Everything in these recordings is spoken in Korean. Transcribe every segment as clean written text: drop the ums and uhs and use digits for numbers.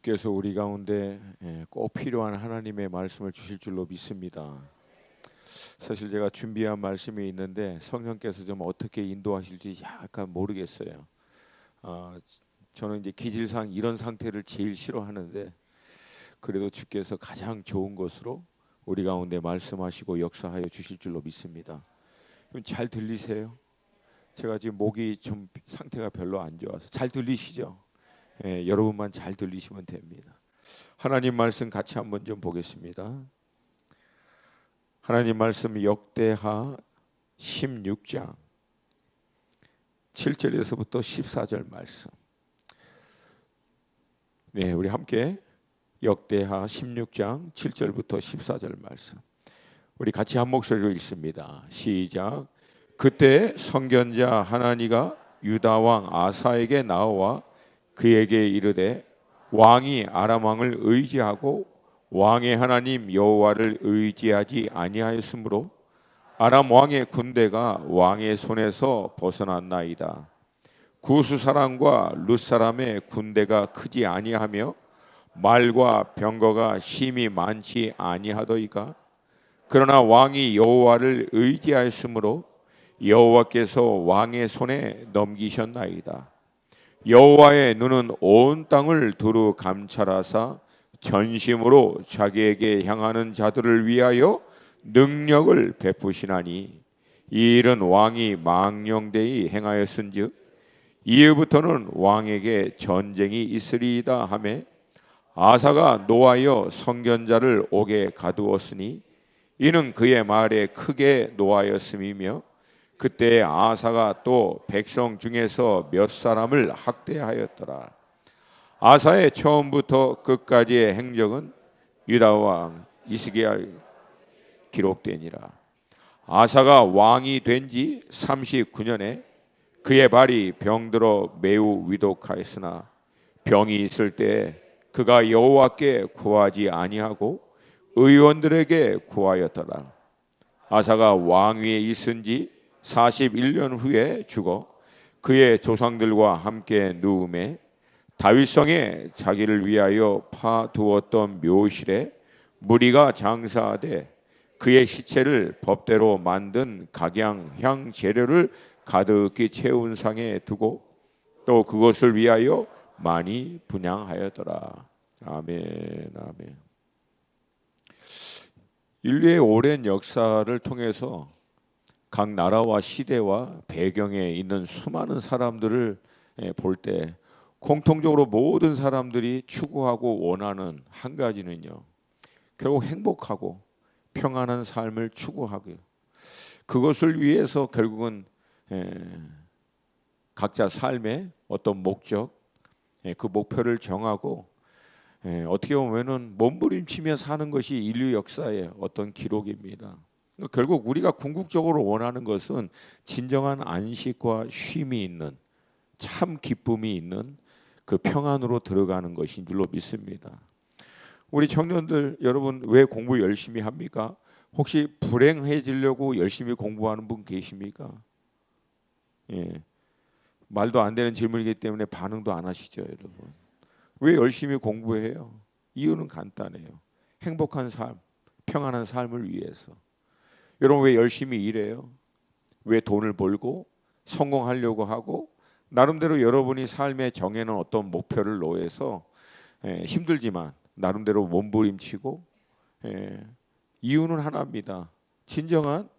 주께서 우리 가운데 꼭 필요한 하나님의 말씀을 주실 줄로 믿습니다. 사실 제가 준비한 말씀이 있는데 성령께서 좀 어떻게 인도하실지 약간 모르겠어요. 저는 이제 기질상 이런 상태를 제일 싫어하는데 그래도 주께서 가장 좋은 것으로 우리 가운데 말씀하시고 역사하여 주실 줄로 믿습니다. 그럼 잘 들리세요? 제가 지금 목이 좀 상태가 별로 안 좋아서 잘 들리시죠? 여러분만 잘 들리시면 됩니다. 하나님 말씀 같이 한번 좀 보겠습니다. 하나님 말씀 역대하 16장 7절에서부터 14절 말씀. 네, 우리 함께 역대하 16장 7절부터 14절 말씀. 우리 같이 한 목소리로 읽습니다. 시작. 그때 선견자 하나니가 유다 왕 아사에게 나와 그에게 이르되 왕이 아람 왕을 의지하고 왕의 하나님 여호와를 의지하지 아니하였으므로 아람 왕의 군대가 왕의 손에서 벗어났나이다. 구스 사람과 룻 사람의 군대가 크지 아니하며 말과 병거가 심히 많지 아니하더이까. 그러나 왕이 여호와를 의지하였으므로 여호와께서 왕의 손에 넘기셨나이다. 여호와의 눈은 온 땅을 두루 감찰하사 전심으로 자기에게 향하는 자들을 위하여 능력을 베푸시나니 이 일은 왕이 망령되이 행하였은즉 이후부터는 왕에게 전쟁이 있으리이다 하며 아사가 노하여 선견자를 옥에 가두었으니 이는 그의 말에 크게 노하였음이며 그때 아사가 또 백성 중에서 몇 사람을 학대하였더라. 아사의 처음부터 끝까지의 행적은 유다 왕 히스기야 기록되니라. 아사가 왕이 된 지 39년에 그의 발이 병들어 매우 위독하였으나 병이 있을 때 그가 여호와께 구하지 아니하고 의원들에게 구하였더라. 아사가 왕위에 있은 지 41년 후에 죽어 그의 조상들과 함께 누움에 다윗성에 자기를 위하여 파두었던 묘실에 무리가 장사하되 그의 시체를 법대로 만든 각양향 재료를 가득히 채운 상에 두고 또 그것을 위하여 많이 분향하였더라. 아멘, 아멘. 인류의 오랜 역사를 통해서 각 나라와 시대와 배경에 있는 수많은 사람들을 볼 때 공통적으로 모든 사람들이 추구하고 원하는 한 가지는요, 결국 행복하고 평안한 삶을 추구하고요. 그것을 위해서 결국은 각자 삶의 어떤 목적, 그 목표를 정하고 어떻게 보면은 몸부림치며 사는 것이 인류 역사의 어떤 기록입니다. 결국 우리가 궁극적으로 원하는 것은 진정한 안식과 쉼이 있는, 참 기쁨이 있는 그 평안으로 들어가는 것인 줄로 믿습니다. 우리 청년들 여러분 왜 공부 열심히 합니까? 혹시 불행해지려고 열심히 공부하는 분 계십니까? 말도 안 되는 질문이기 때문에 반응도 안 하시죠, 여러분. 왜 열심히 공부해요? 이유는 간단해요. 행복한 삶, 평안한 삶을 위해서. 여러분 왜 열심히 일해요? 왜 돈을 벌고 성공하려고 하고 나름대로 여러분이 삶에 정해놓은 어떤 목표를 놓아서 힘들지만 나름대로 몸부림치고 이유는 하나입니다. 진정한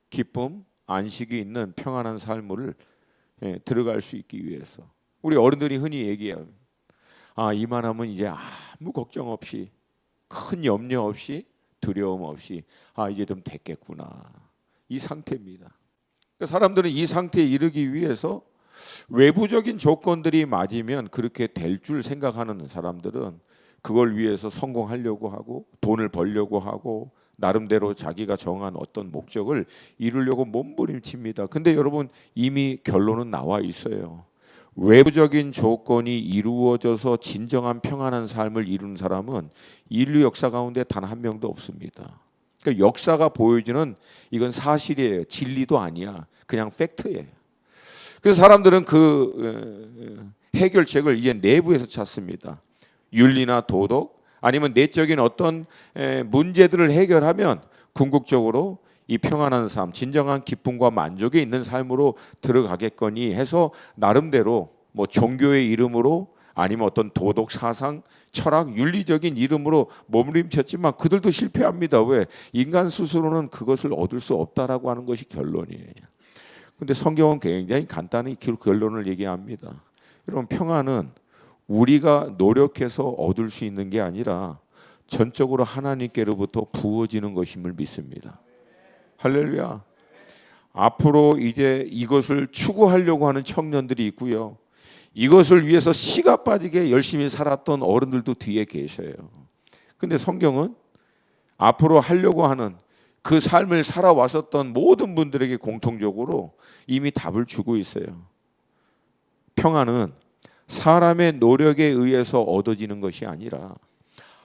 기쁨, 안식이 있는 평안한 삶을 들어갈 수 있기 위해서. 우리 어른들이 흔히 얘기해요. 이만하면 이제 아무 걱정 없이 큰 염려 없이 두려움 없이 이제 좀 됐겠구나, 이 상태입니다. 그러니까 사람들은 이 상태에 이르기 위해서 외부적인 조건들이 맞으면 그렇게 될 줄 생각하는 사람들은 그걸 위해서 성공하려고 하고 돈을 벌려고 하고 나름대로 자기가 정한 어떤 목적을 이루려고 몸부림칩니다. 근데 여러분 이미 결론은 나와 있어요. 외부적인 조건이 이루어져서 진정한 평안한 삶을 이루는 사람은 인류 역사 가운데 단 한 명도 없습니다. 그러니까 역사가 보여주는 이건 사실이에요. 진리도 아니야. 그냥 팩트예요. 그래서 사람들은 그 해결책을 이제 내부에서 찾습니다. 윤리나 도덕 아니면 내적인 어떤 문제들을 해결하면 궁극적으로 이 평안한 삶, 진정한 기쁨과 만족이 있는 삶으로 들어가겠거니 해서 나름대로 뭐 종교의 이름으로 아니면 어떤 도덕 사상, 철학, 윤리적인 이름으로 몸부림쳤지만 그들도 실패합니다. 왜? 인간 스스로는 그것을 얻을 수 없다라고 하는 것이 결론이에요. 근데 성경은 굉장히 간단히 결론을 얘기합니다. 여러분, 평안은 우리가 노력해서 얻을 수 있는 게 아니라 전적으로 하나님께로부터 부어지는 것임을 믿습니다. 할렐루야. 앞으로 이제 이것을 추구하려고 하는 청년들이 있고요. 이것을 위해서 씨가 빠지게 열심히 살았던 어른들도 뒤에 계셔요. 근데 성경은 앞으로 하려고 하는 그 삶을 살아왔었던 모든 분들에게 공통적으로 이미 답을 주고 있어요. 평안은 사람의 노력에 의해서 얻어지는 것이 아니라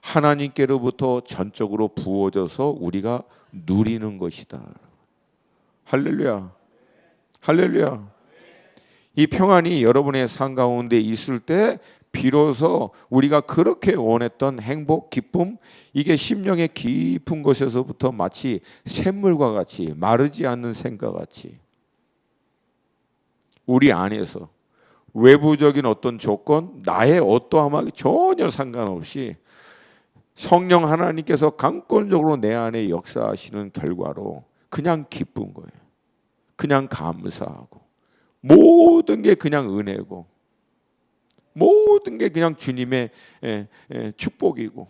하나님께로부터 전적으로 부어져서 우리가 누리는 것이다. 할렐루야. 할렐루야. 이 평안이 여러분의 삶 가운데 있을 때 비로소 우리가 그렇게 원했던 행복, 기쁨, 이게 심령의 깊은 곳에서부터 마치 샘물과 같이 마르지 않는 샘과 같이 우리 안에서 외부적인 어떤 조건, 나의 어떠함하고 전혀 상관없이 성령 하나님께서 강권적으로 내 안에 역사하시는 결과로 그냥 기쁜 거예요. 그냥 감사하고 모든 게 그냥 은혜고 모든 게 그냥 주님의 축복이고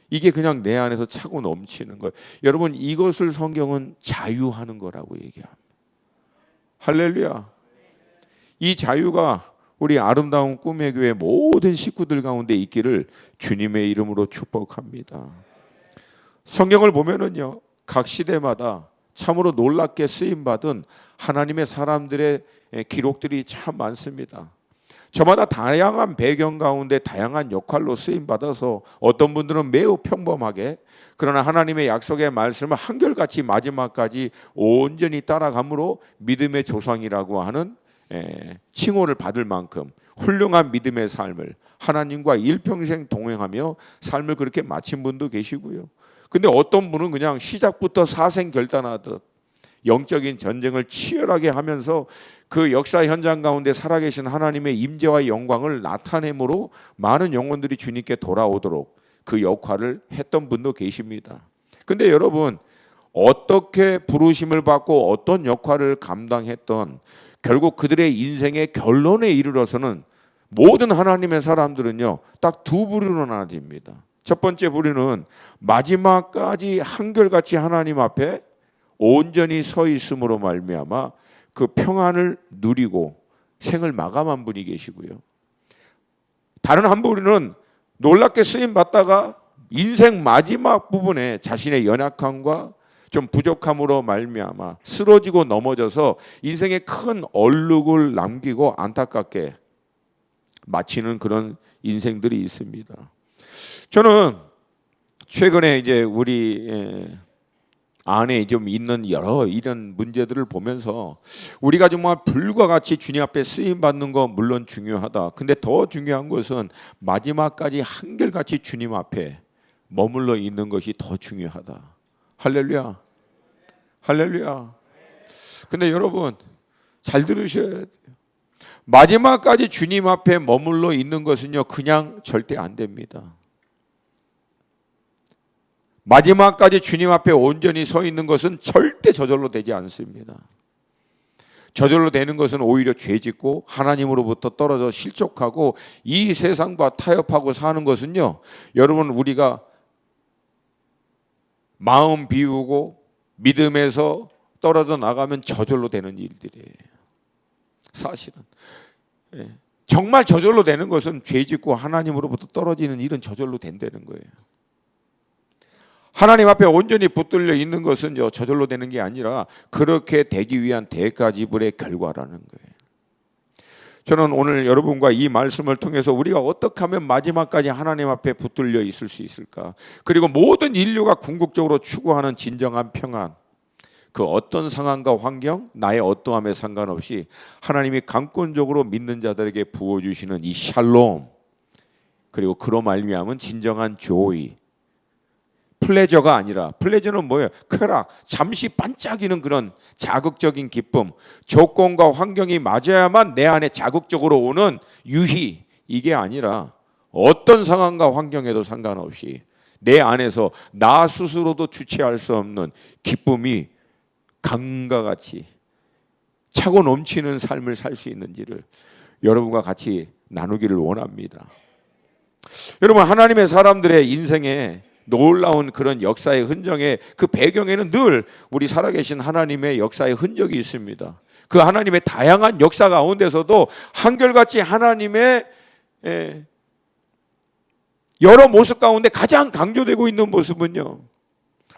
이게 그냥 내 안에서 차고 넘치는 거예요. 여러분, 이것을 성경은 자유하는 거라고 얘기합니다. 할렐루야. 이 자유가 우리 아름다운 꿈의 교회 모든 식구들 가운데 있기를 주님의 이름으로 축복합니다. 성경을 보면은요, 각 시대마다 참으로 놀랍게 쓰임받은 하나님의 사람들의 기록들이 참 많습니다. 저마다 다양한 배경 가운데 다양한 역할로 쓰임받아서 어떤 분들은 매우 평범하게 그러나 하나님의 약속의 말씀을 한결같이 마지막까지 온전히 따라감으로 믿음의 조상이라고 하는 칭호를 받을 만큼 훌륭한 믿음의 삶을 하나님과 일평생 동행하며 삶을 그렇게 마친 분도 계시고요. 근데 어떤 분은 그냥 시작부터 사생결단하듯 영적인 전쟁을 치열하게 하면서 그 역사 현장 가운데 살아계신 하나님의 임재와 영광을 나타내므로 많은 영혼들이 주님께 돌아오도록 그 역할을 했던 분도 계십니다. 근데 여러분, 어떻게 부르심을 받고 어떤 역할을 감당했던 결국 그들의 인생의 결론에 이르러서는 모든 하나님의 사람들은요, 딱 두 부류로 나눠집니다. 첫 번째 부류는 마지막까지 한결같이 하나님 앞에 온전히 서 있음으로 말미암아 그 평안을 누리고 생을 마감한 분이 계시고요. 다른 한 부류는 놀랍게 쓰임 받다가 인생 마지막 부분에 자신의 연약함과 좀 부족함으로 말미암아 쓰러지고 넘어져서 인생에 큰 얼룩을 남기고 안타깝게 마치는 그런 인생들이 있습니다. 저는 최근에 이제 우리 안에 좀 있는 여러 이런 문제들을 보면서 우리가 정말 불과 같이 주님 앞에 쓰임 받는 거 물론 중요하다. 근데 더 중요한 것은 마지막까지 한결같이 주님 앞에 머물러 있는 것이 더 중요하다. 할렐루야. 할렐루야. 근데 여러분, 잘 들으셔야 돼요. 마지막까지 주님 앞에 머물러 있는 것은요, 그냥 절대 안 됩니다. 마지막까지 주님 앞에 온전히 서 있는 것은 절대 저절로 되지 않습니다. 저절로 되는 것은 오히려 죄짓고 하나님으로부터 떨어져 실족하고 이 세상과 타협하고 사는 것은요, 여러분, 우리가 마음 비우고 믿음에서 떨어져 나가면 저절로 되는 일들이에요. 사실은 정말 저절로 되는 것은 죄짓고 하나님으로부터 떨어지는 일은 저절로 된다는 거예요. 하나님 앞에 온전히 붙들려 있는 것은요, 저절로 되는 게 아니라 그렇게 되기 위한 대가 지불의 결과라는 거예요. 저는 오늘 여러분과 이 말씀을 통해서 우리가 어떻게 하면 마지막까지 하나님 앞에 붙들려 있을 수 있을까? 그리고 모든 인류가 궁극적으로 추구하는 진정한 평안, 그 어떤 상황과 환경, 나의 어떠함에 상관없이 하나님이 강권적으로 믿는 자들에게 부어주시는 이 샬롬, 그리고 그로 말미암은 진정한 조이. 플레저가 아니라, 플레저는 뭐예요? 쾌락, 잠시 반짝이는 그런 자극적인 기쁨, 조건과 환경이 맞아야만 내 안에 자극적으로 오는 유희, 이게 아니라 어떤 상황과 환경에도 상관없이 내 안에서 나 스스로도 주체할 수 없는 기쁨이 강과 같이 차고 넘치는 삶을 살 수 있는지를 여러분과 같이 나누기를 원합니다. 여러분, 하나님의 사람들의 인생에 놀라운 그런 역사의 흔적에, 그 배경에는 늘 우리 살아계신 하나님의 역사의 흔적이 있습니다. 그 하나님의 다양한 역사 가운데서도 한결같이 하나님의 여러 모습 가운데 가장 강조되고 있는 모습은요,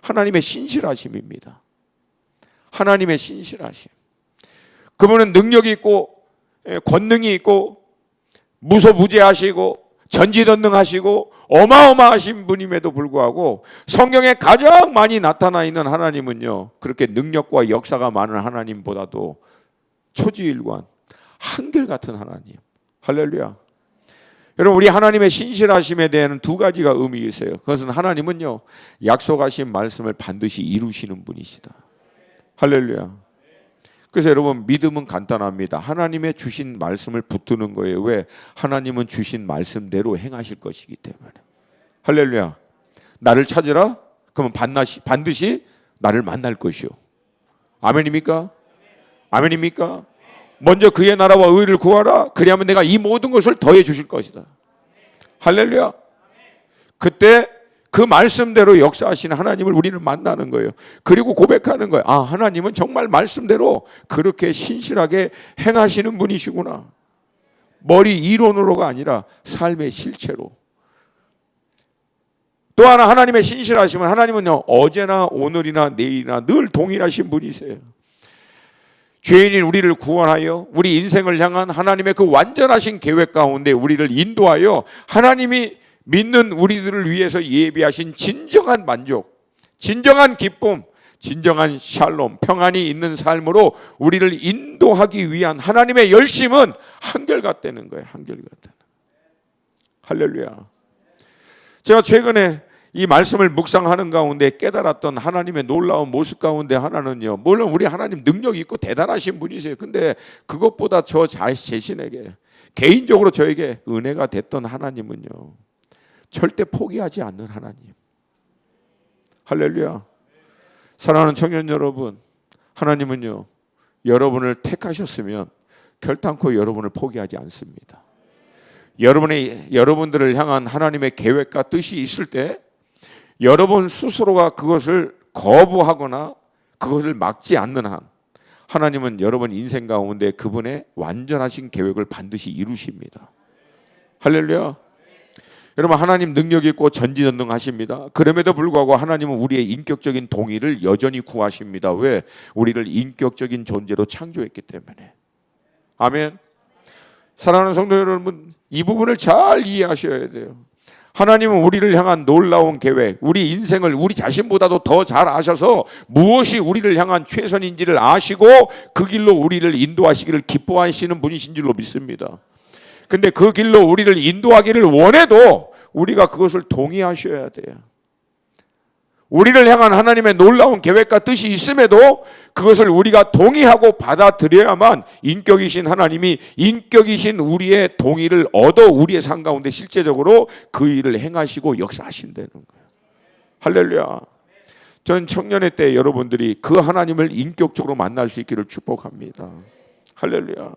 하나님의 신실하심입니다. 하나님의 신실하심. 그분은 능력이 있고 권능이 있고 무소부재하시고 전지전능하시고 어마어마하신 분임에도 불구하고 성경에 가장 많이 나타나 있는 하나님은요, 그렇게 능력과 역사가 많은 하나님보다도 초지일관, 한결같은 하나님. 할렐루야. 여러분, 우리 하나님의 신실하심에 대한 두 가지가 의미 있어요. 그것은 하나님은요, 약속하신 말씀을 반드시 이루시는 분이시다. 할렐루야. 그래서 여러분, 믿음은 간단합니다. 하나님의 주신 말씀을 붙드는 거예요. 왜? 하나님은 주신 말씀대로 행하실 것이기 때문에. 할렐루야. 나를 찾으라? 그러면 반드시 나를 만날 것이요. 아멘입니까? 아멘입니까? 먼저 그의 나라와 의를 구하라. 그리하면 내가 이 모든 것을 더해 주실 것이다. 할렐루야. 그때 그 말씀대로 역사하시는 하나님을 우리는 만나는 거예요. 그리고 고백하는 거예요. 아, 하나님은 정말 말씀대로 그렇게 신실하게 행하시는 분이시구나. 머리 이론으로가 아니라 삶의 실체로. 또 하나, 하나님의 신실하심은, 하나님은요, 어제나 오늘이나 내일이나 늘 동일하신 분이세요. 죄인인 우리를 구원하여 우리 인생을 향한 하나님의 그 완전하신 계획 가운데 우리를 인도하여 하나님이 믿는 우리들을 위해서 예비하신 진정한 만족, 진정한 기쁨, 진정한 샬롬, 평안이 있는 삶으로 우리를 인도하기 위한 하나님의 열심은 한결같다는 거예요. 한결같다. 할렐루야. 제가 최근에 이 말씀을 묵상하는 가운데 깨달았던 하나님의 놀라운 모습 가운데 하나는요, 물론 우리 하나님 능력이 있고 대단하신 분이세요. 근데 그것보다 저 자신에게, 개인적으로 저에게 은혜가 됐던 하나님은요, 절대 포기하지 않는 하나님. 할렐루야. 사랑하는 청년 여러분, 하나님은요, 여러분을 택하셨으면 결단코 여러분을 포기하지 않습니다. 여러분들을 향한 하나님의 계획과 뜻이 있을 때 여러분 스스로가 그것을 거부하거나 그것을 막지 않는 한 하나님은 여러분 인생 가운데 그분의 완전하신 계획을 반드시 이루십니다. 할렐루야. 여러분, 하나님 능력이 있고 전지전능하십니다. 그럼에도 불구하고 하나님은 우리의 인격적인 동의를 여전히 구하십니다. 왜? 우리를 인격적인 존재로 창조했기 때문에. 아멘. 사랑하는 성도 여러분, 이 부분을 잘 이해하셔야 돼요. 하나님은 우리를 향한 놀라운 계획, 우리 인생을 우리 자신보다도 더 잘 아셔서 무엇이 우리를 향한 최선인지를 아시고 그 길로 우리를 인도하시기를 기뻐하시는 분이신 줄로 믿습니다. 근데 그 길로 우리를 인도하기를 원해도 우리가 그것을 동의하셔야 돼요. 우리를 향한 하나님의 놀라운 계획과 뜻이 있음에도 그것을 우리가 동의하고 받아들여야만 인격이신 하나님이 인격이신 우리의 동의를 얻어 우리의 삶 가운데 실제적으로 그 일을 행하시고 역사하신다는 거예요. 할렐루야. 저는 청년의 때 여러분들이 그 하나님을 인격적으로 만날 수 있기를 축복합니다. 할렐루야.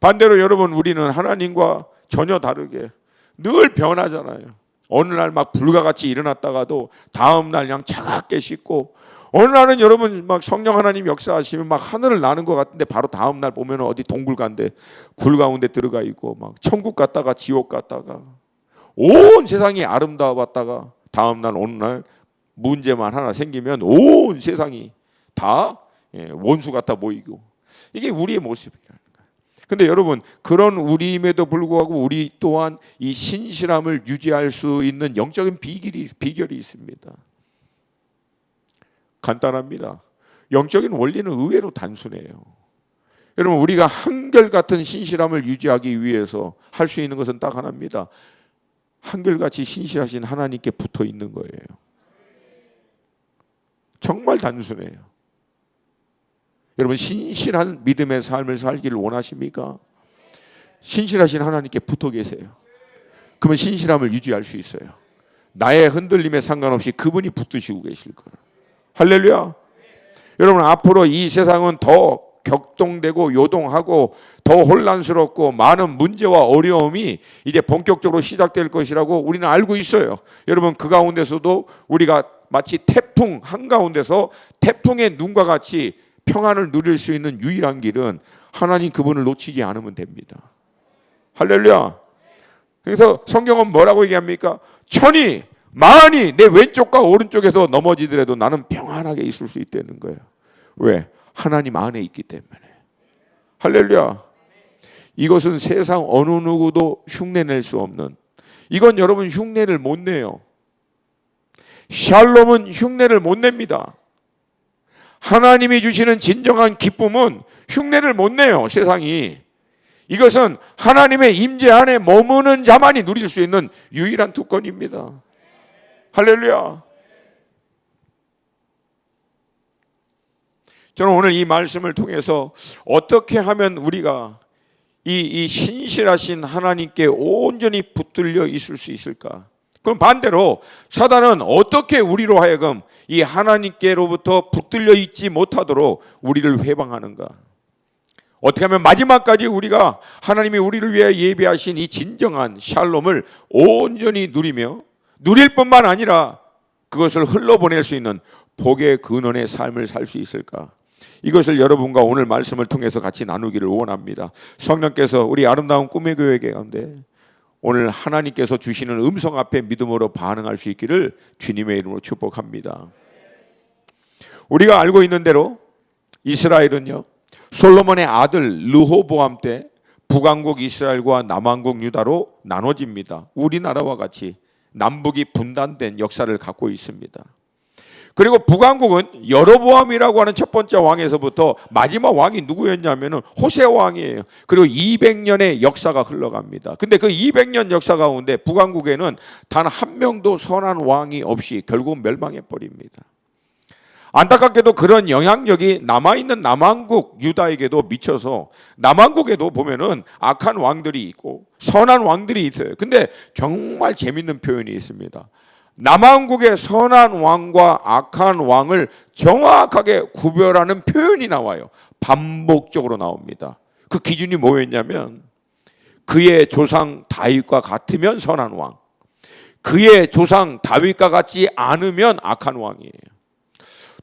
반대로 여러분, 우리는 하나님과 전혀 다르게 늘 변하잖아요. 어느 날 막 불과같이 일어났다가도 다음 날 그냥 차갑게 씻고, 어느 날은 여러분 막 성령 하나님 역사하시면 막 하늘을 나는 것 같은데 바로 다음 날 보면 어디 동굴 간데 굴 가운데 들어가 있고, 막 천국 갔다가 지옥 갔다가 온 세상이 아름다웠다가 다음 날 어느 날 문제만 하나 생기면 온 세상이 다 원수 같아 보이고, 이게 우리의 모습이에요. 근데 여러분, 그런 우리임에도 불구하고 우리 또한 이 신실함을 유지할 수 있는 영적인 비결이 있습니다. 간단합니다. 영적인 원리는 의외로 단순해요. 여러분, 우리가 한결같은 신실함을 유지하기 위해서 할 수 있는 것은 딱 하나입니다. 한결같이 신실하신 하나님께 붙어 있는 거예요. 정말 단순해요. 여러분, 신실한 믿음의 삶을 살기를 원하십니까? 신실하신 하나님께 붙어 계세요. 그러면 신실함을 유지할 수 있어요. 나의 흔들림에 상관없이 그분이 붙드시고 계실 거예요. 할렐루야. 여러분, 앞으로 이 세상은 더 격동되고 요동하고 더 혼란스럽고 많은 문제와 어려움이 이제 본격적으로 시작될 것이라고 우리는 알고 있어요. 여러분, 그 가운데서도 우리가 마치 태풍 한가운데서 태풍의 눈과 같이 평안을 누릴 수 있는 유일한 길은 하나님 그분을 놓치지 않으면 됩니다. 할렐루야. 그래서 성경은 뭐라고 얘기합니까? 천이 만이 내 왼쪽과 오른쪽에서 넘어지더라도 나는 평안하게 있을 수 있다는 거예요. 왜? 하나님 안에 있기 때문에. 할렐루야. 이것은 세상 어느 누구도 흉내낼 수 없는, 이건 여러분 흉내를 못 내요. 샬롬은 흉내를 못 냅니다. 하나님이 주시는 진정한 기쁨은 흉내를 못 내요, 세상이. 이것은 하나님의 임재 안에 머무는 자만이 누릴 수 있는 유일한 특권입니다. 할렐루야. 저는 오늘 이 말씀을 통해서 어떻게 하면 우리가 이 신실하신 하나님께 온전히 붙들려 있을 수 있을까? 그럼 반대로 사단은 어떻게 우리로 하여금 이 하나님께로부터 붙들려 있지 못하도록 우리를 회방하는가? 어떻게 하면 마지막까지 우리가 하나님이 우리를 위해 예비하신 이 진정한 샬롬을 온전히 누리며, 누릴 뿐만 아니라 그것을 흘러보낼 수 있는 복의 근원의 삶을 살 수 있을까? 이것을 여러분과 오늘 말씀을 통해서 같이 나누기를 원합니다. 성령께서 우리 아름다운 꿈의 교회 가운데 오늘 하나님께서 주시는 음성 앞에 믿음으로 반응할 수 있기를 주님의 이름으로 축복합니다. 우리가 알고 있는 대로 이스라엘은요, 솔로몬의 아들 르호보암 때 북왕국 이스라엘과 남왕국 유다로 나눠집니다. 우리나라와 같이 남북이 분단된 역사를 갖고 있습니다. 그리고 북왕국은 여로보암이라고 하는 첫 번째 왕에서부터 마지막 왕이 누구였냐면 호세 왕이에요. 그리고 200년의 역사가 흘러갑니다. 근데 그 200년 역사 가운데 북왕국에는 단 한 명도 선한 왕이 없이 결국 멸망해 버립니다. 안타깝게도 그런 영향력이 남아있는 남왕국 유다에게도 미쳐서 남왕국에도 보면은 악한 왕들이 있고 선한 왕들이 있어요. 근데 정말 재밌는 표현이 있습니다. 남왕국의 선한 왕과 악한 왕을 정확하게 구별하는 표현이 나와요. 반복적으로 나옵니다. 그 기준이 뭐였냐면 그의 조상 다윗과 같으면 선한 왕, 그의 조상 다윗과 같지 않으면 악한 왕이에요.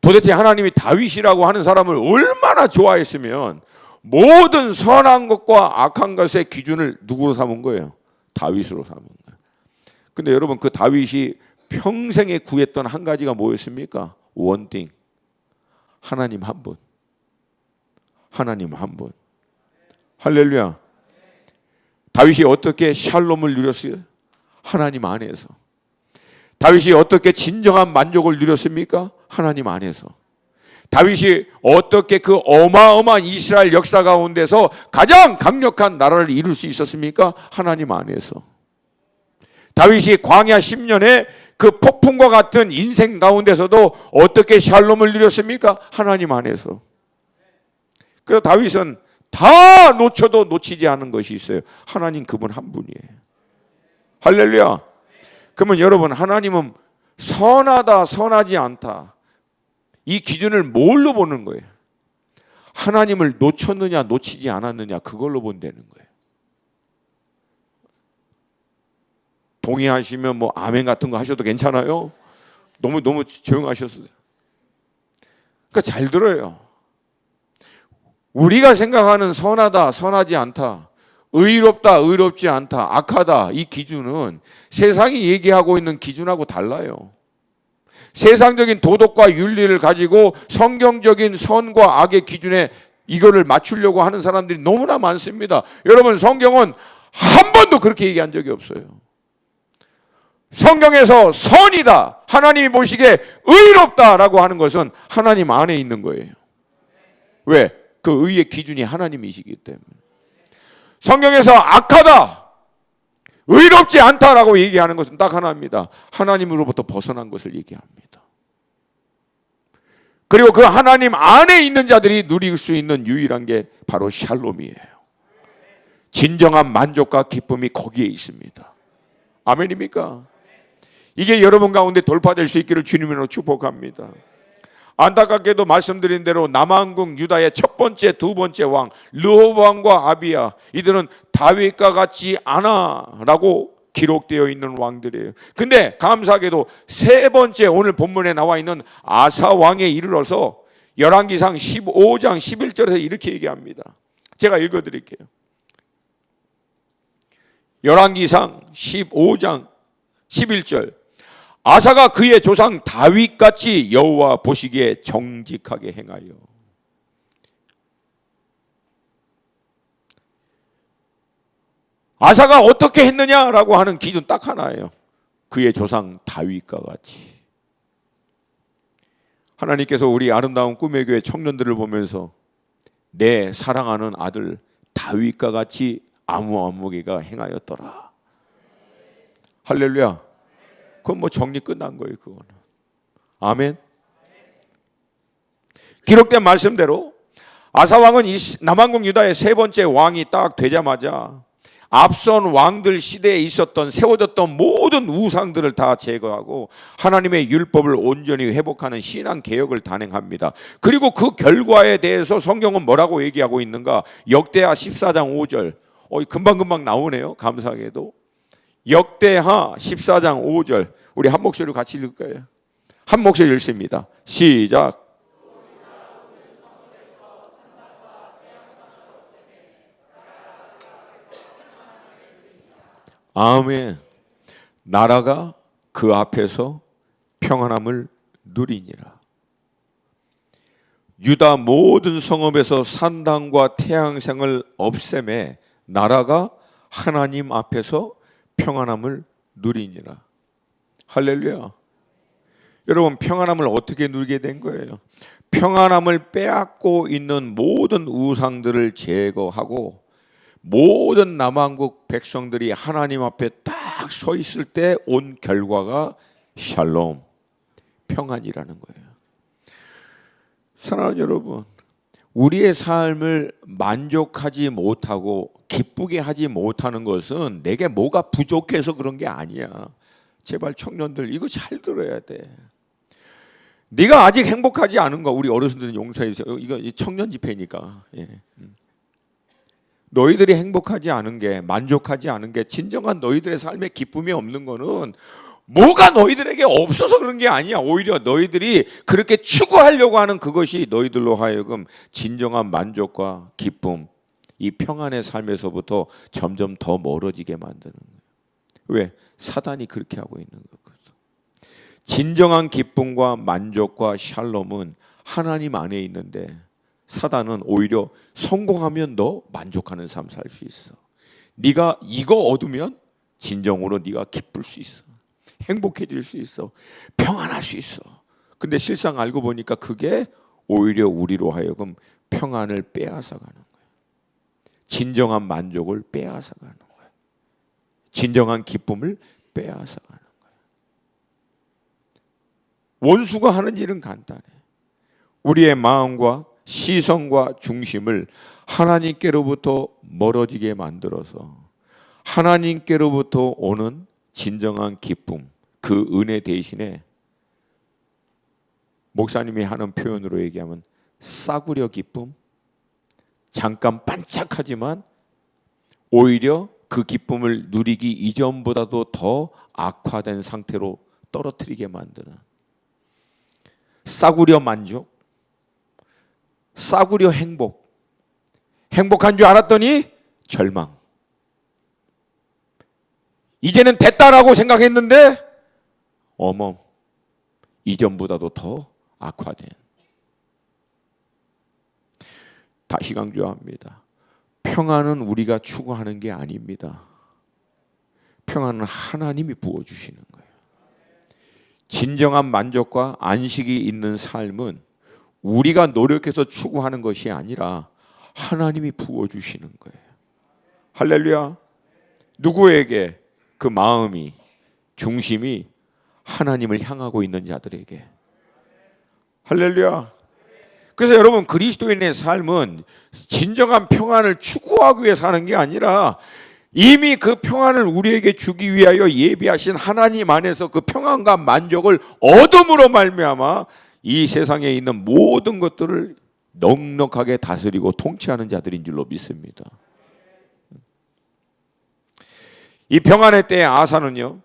도대체 하나님이 다윗이라고 하는 사람을 얼마나 좋아했으면 모든 선한 것과 악한 것의 기준을 누구로 삼은 거예요? 다윗으로 삼은 거예요. 근데 여러분, 그 다윗이 평생에 구했던 한 가지가 뭐였습니까? One thing. 하나님 한 분. 하나님 한 분. 할렐루야. 다윗이 어떻게 샬롬을 누렸어요? 하나님 안에서. 다윗이 어떻게 진정한 만족을 누렸습니까? 하나님 안에서. 다윗이 어떻게 그 어마어마한 이스라엘 역사 가운데서 가장 강력한 나라를 이룰 수 있었습니까? 하나님 안에서. 다윗이 광야 10년에 그 폭풍과 같은 인생 가운데서도 어떻게 샬롬을 누렸습니까? 하나님 안에서. 그래서 다윗은 다 놓쳐도 놓치지 않은 것이 있어요. 하나님 그분 한 분이에요. 할렐루야. 그러면 여러분, 하나님은 선하다 선하지 않다, 이 기준을 뭘로 보는 거예요? 하나님을 놓쳤느냐 놓치지 않았느냐, 그걸로 본다는 거예요. 동의하시면 뭐 아멘 같은 거 하셔도 괜찮아요. 너무 조용하셨어요. 그러니까 잘 들어요. 우리가 생각하는 선하다 선하지 않다, 의롭다 의롭지 않다, 악하다, 이 기준은 세상이 얘기하고 있는 기준하고 달라요. 세상적인 도덕과 윤리를 가지고 성경적인 선과 악의 기준에 이거를 맞추려고 하는 사람들이 너무나 많습니다. 여러분, 성경은 한 번도 그렇게 얘기한 적이 없어요. 성경에서 선이다, 하나님이 보시기에 의롭다라고 하는 것은 하나님 안에 있는 거예요. 왜? 그 의의 기준이 하나님이시기 때문에. 성경에서 악하다, 의롭지 않다라고 얘기하는 것은 딱 하나입니다. 하나님으로부터 벗어난 것을 얘기합니다. 그리고 그 하나님 안에 있는 자들이 누릴 수 있는 유일한 게 바로 샬롬이에요. 진정한 만족과 기쁨이 거기에 있습니다. 아멘입니까? 이게 여러분 가운데 돌파될 수 있기를 주님으로 축복합니다. 안타깝게도 말씀드린 대로 남한국 유다의 첫 번째, 두 번째 왕 르호보암과 아비야, 이들은 다윗과 같지 않아라고 기록되어 있는 왕들이에요. 근데 감사하게도 세 번째 오늘 본문에 나와 있는 아사 왕에 이르러서 열왕기상 15장 11절에서 이렇게 얘기합니다. 제가 읽어드릴게요. 열왕기상 15장 11절. 아사가 그의 조상 다윗같이 여호와 보시기에 정직하게 행하여. 아사가 어떻게 했느냐라고 하는 기준 딱 하나예요. 그의 조상 다윗과 같이. 하나님께서 우리 아름다운 꿈의 교회 청년들을 보면서 내 사랑하는 아들 다윗과 같이 아무개가 행하였더라. 할렐루야. 그건 뭐 정리 끝난 거예요. 그거는. 아멘. 기록된 말씀대로 아사왕은 남한국 유다의 세 번째 왕이 딱 되자마자 앞선 왕들 시대에 있었던 세워졌던 모든 우상들을 다 제거하고 하나님의 율법을 온전히 회복하는 신앙 개혁을 단행합니다. 그리고 그 결과에 대해서 성경은 뭐라고 얘기하고 있는가? 역대하 14장 5절. 금방금방 나오네요. 감사하게도. 역대하 14장 5절. 우리 한 목소리로 같이 읽을 거예요. 한 목소리 읽습니다. 시작. 아멘. 나라가 그 앞에서 평안함을 누리니라. 유다 모든 성읍에서 산당과 태양생을 없애매 나라가 하나님 앞에서 평안함을 누리니라. 할렐루야. 여러분, 평안함을 어떻게 누리게 된 거예요? 평안함을 빼앗고 있는 모든 우상들을 제거하고 모든 남한국 백성들이 하나님 앞에 딱 서 있을 때 온 결과가 샬롬, 평안이라는 거예요. 사랑하는 여러분, 우리의 삶을 만족하지 못하고 기쁘게 하지 못하는 것은 내게 뭐가 부족해서 그런 게 아니야. 제발 청년들 이거 잘 들어야 돼. 네가 아직 행복하지 않은 거, 우리 어르신들은 용서해 주세요. 이거 청년 집회니까. 예. 너희들이 행복하지 않은 게, 만족하지 않은 게, 진정한 너희들의 삶에 기쁨이 없는 거는 뭐가 너희들에게 없어서 그런 게 아니야. 오히려 너희들이 그렇게 추구하려고 하는 그것이 너희들로 하여금 진정한 만족과 기쁨, 이 평안의 삶에서부터 점점 더 멀어지게 만드는 거예요. 왜? 사단이 그렇게 하고 있는 거거든. 진정한 기쁨과 만족과 샬롬은 하나님 안에 있는데 사단은 오히려 성공하면 너 만족하는 삶 살 수 있어. 네가 이거 얻으면 진정으로 네가 기쁠 수 있어. 행복해질 수 있어. 평안할 수 있어. 근데 실상 알고 보니까 그게 오히려 우리로 하여금 평안을 빼앗아가는 거예요. 진정한 만족을 빼앗아가는 거예요. 진정한 기쁨을 빼앗아가는 거예요. 원수가 하는 일은 간단해. 우리의 마음과 시선과 중심을 하나님께로부터 멀어지게 만들어서 하나님께로부터 오는 진정한 기쁨, 그 은혜 대신에 목사님이 하는 표현으로 얘기하면 싸구려 기쁨, 잠깐 반짝하지만 오히려 그 기쁨을 누리기 이전보다도 더 악화된 상태로 떨어뜨리게 만드는 싸구려 만족, 싸구려 행복, 행복한 줄 알았더니 절망. 이제는 됐다라고 생각했는데 어머, 이전보다도 더 악화된. 다시 강조합니다. 평안은 우리가 추구하는 게 아닙니다. 평안은 하나님이 부어주시는 거예요. 진정한 만족과 안식이 있는 삶은 우리가 노력해서 추구하는 것이 아니라 하나님이 부어주시는 거예요. 할렐루야. 누구에게? 그 마음이, 중심이 하나님을 향하고 있는 자들에게. 할렐루야. 그래서 여러분, 그리스도인의 삶은 진정한 평안을 추구하기 위해 사는 게 아니라 이미 그 평안을 우리에게 주기 위하여 예비하신 하나님 안에서 그 평안과 만족을 얻음으로 말미암아 이 세상에 있는 모든 것들을 넉넉하게 다스리고 통치하는 자들인 줄로 믿습니다. 이 평안의 때에 아사는요,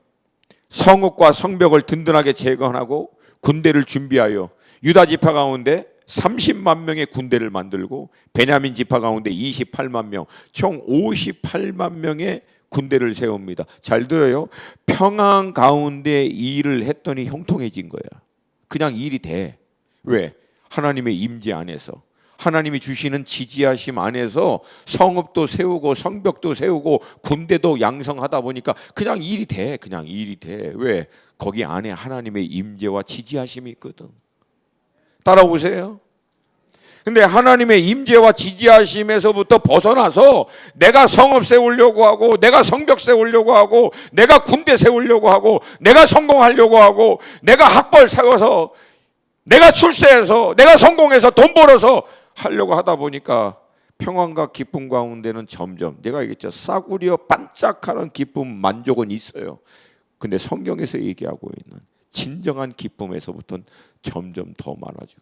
성읍과 성벽을 든든하게 재건하고 군대를 준비하여 유다 지파 가운데 30만 명의 군대를 만들고 베냐민 지파 가운데 28만 명, 총 58만 명의 군대를 세웁니다. 잘 들어요. 평안 가운데 일을 했더니 형통해진 거야. 그냥 일이 돼. 왜? 하나님의 임재 안에서, 하나님이 주시는 지지하심 안에서 성읍도 세우고 성벽도 세우고 군대도 양성하다 보니까 그냥 일이 돼. 그냥 일이 돼. 왜? 거기 안에 하나님의 임재와 지지하심이 있거든. 따라오세요. 근데 하나님의 임재와 지지하심에서부터 벗어나서 내가 성읍 세우려고 하고, 내가 성벽 세우려고 하고, 내가 군대 세우려고 하고, 내가 성공하려고 하고, 내가 학벌 세워서, 내가 출세해서, 내가 성공해서 돈 벌어서 하려고 하다 보니까 평안과 기쁨 가운데는 점점, 내가 얘기했죠, 싸구려 반짝하는 기쁨, 만족은 있어요. 근데 성경에서 얘기하고 있는 진정한 기쁨에서부터는 점점 더 많아지고,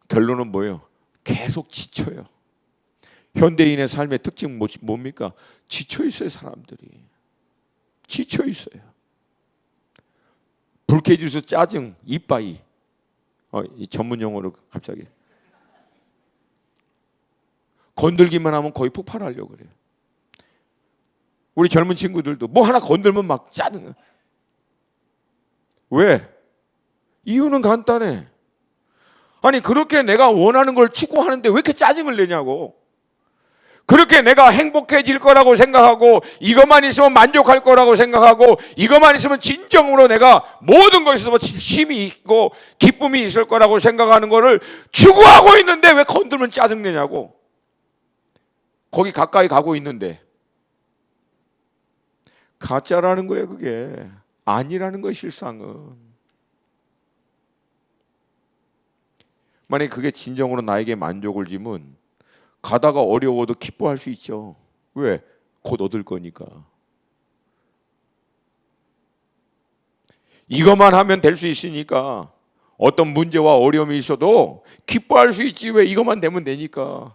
결론은 뭐예요? 계속 지쳐요. 현대인의 삶의 특징 뭡니까? 지쳐 있어요. 사람들이 지쳐 있어요. 불쾌지수, 짜증, 이빠이, 이 전문 용어로 갑자기 건들기만 하면 거의 폭발하려고 그래요. 우리 젊은 친구들도 뭐 하나 건들면 막 짜증. 왜? 이유는 간단해. 아니, 그렇게 내가 원하는 걸 추구하는데 왜 이렇게 짜증을 내냐고. 그렇게 내가 행복해질 거라고 생각하고, 이것만 있으면 만족할 거라고 생각하고, 이것만 있으면 진정으로 내가 모든 것에서 쉼이 있고 기쁨이 있을 거라고 생각하는 거를 추구하고 있는데 왜 건들면 짜증 내냐고. 거기 가까이 가고 있는데. 가짜라는 거예요. 그게 아니라는 거예요. 실상은. 만약에 그게 진정으로 나에게 만족을 주면 가다가 어려워도 기뻐할 수 있죠. 왜? 곧 얻을 거니까. 이것만 하면 될 수 있으니까 어떤 문제와 어려움이 있어도 기뻐할 수 있지. 왜? 이것만 되면 되니까.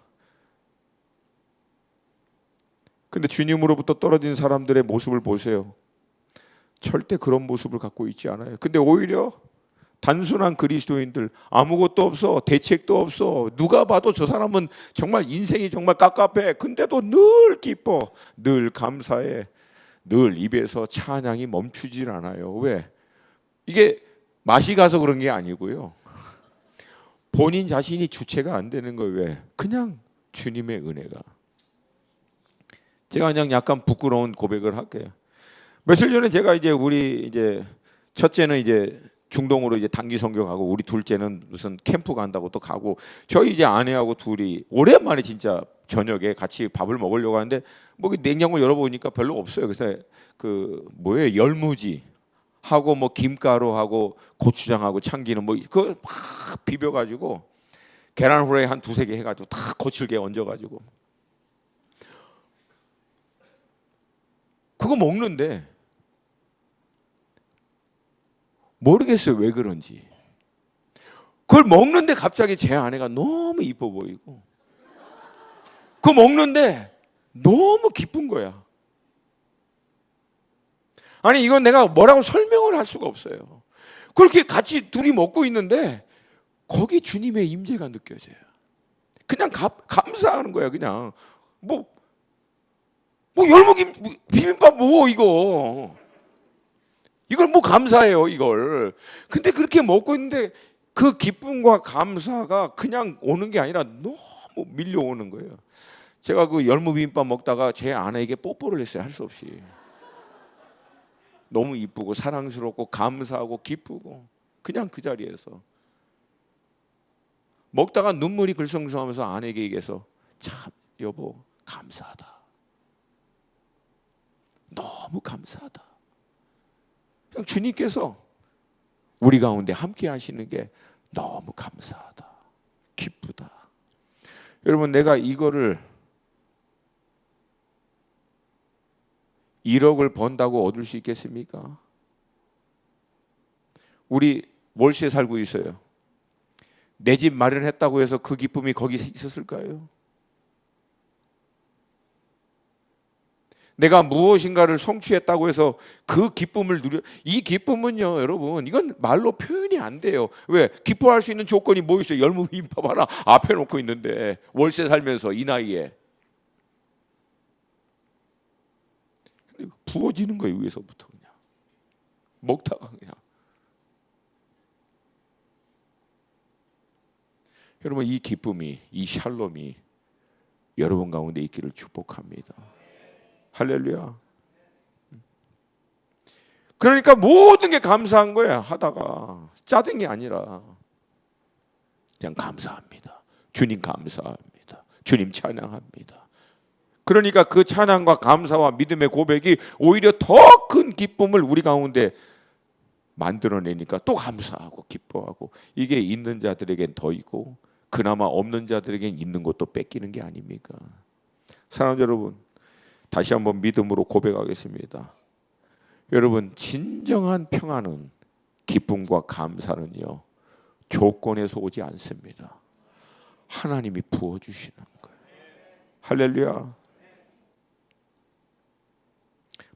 근데 주님으로부터 떨어진 사람들의 모습을 보세요. 절대 그런 모습을 갖고 있지 않아요. 근데 오히려 단순한 그리스도인들, 아무것도 없어, 대책도 없어, 누가 봐도 저 사람은 정말 인생이 정말 깝깝해. 근데도 늘 기뻐, 늘 감사해, 늘 입에서 찬양이 멈추질 않아요. 왜? 이게 맛이 가서 그런 게 아니고요, 본인 자신이 주체가 안 되는 거예요. 왜? 그냥 주님의 은혜가. 제가 그냥 약간 부끄러운 고백을 할게요. 며칠 전에 제가 우리 첫째는 중동으로 단기 선교 가고, 우리 둘째는 무슨 캠프 간다고 또 가고, 저희 아내하고 둘이 오랜만에 진짜 저녁에 같이 밥을 먹으려고 하는데 뭐 냉장고 열어보니까 별로 없어요. 그래서 그 뭐예요, 열무지 하고 뭐 김가루하고 고추장하고 참기름 뭐 그거 막 비벼가지고 계란 후라이 한 두세 개 해가지고 다 거칠게 얹어가지고 그거 먹는데 모르겠어요, 왜 그런지. 그걸 먹는데 갑자기 제 아내가 너무 이뻐 보이고, 그거 먹는데 너무 기쁜 거야. 아니, 이건 내가 뭐라고 설명을 할 수가 없어요. 그렇게 같이 둘이 먹고 있는데 거기 주님의 임재가 느껴져요. 그냥 감사하는 거야. 그냥 뭐 열무김 비빔밥 뭐 이걸 뭐 감사해요, 이걸. 근데 그렇게 먹고 있는데 그 기쁨과 감사가 그냥 오는 게 아니라 너무 밀려오는 거예요. 제가 그 열무 비빔밥 먹다가 제 아내에게 뽀뽀를 했어요. 할 수 없이. 너무 이쁘고 사랑스럽고 감사하고 기쁘고 그냥 그 자리에서 먹다가 눈물이 글썽글썽하면서 아내에게 얘기해서, 참 여보 감사하다. 너무 감사하다. 주님께서 우리 가운데 함께 하시는 게 너무 감사하다, 기쁘다. 여러분, 내가 이거를 1억을 번다고 얻을 수 있겠습니까? 우리 월세에 살고 있어요. 내 집 마련했다고 해서 그 기쁨이 거기 있었을까요? 내가 무엇인가를 성취했다고 해서 그 기쁨을 이 기쁨은요, 여러분, 이건 말로 표현이 안 돼요. 왜? 기뻐할 수 있는 조건이 뭐 있어요? 열무김밥 하나 앞에 놓고 있는데, 월세 살면서 이 나이에 부어지는 거예요. 위에서부터 그냥 먹다가 그냥. 여러분, 이 기쁨이, 이 샬롬이 여러분 가운데 있기를 축복합니다. 할렐루야. 그러니까 모든 게 감사한 거야. 하다가 짜증이 아니라 그냥 감사합니다. 주님 감사합니다. 주님 찬양합니다. 그러니까 그 찬양과 감사와 믿음의 고백이 오히려 더 큰 기쁨을 우리 가운데 만들어내니까 또 감사하고 기뻐하고, 이게 있는 자들에겐 더 있고 그나마 없는 자들에겐 있는 것도 뺏기는 게 아닙니까? 사랑하는 여러분, 다시 한번 믿음으로 고백하겠습니다. 여러분, 진정한 평안은, 기쁨과 감사는요, 조건에서 오지 않습니다. 하나님이 부어주시는 거예요. 할렐루야.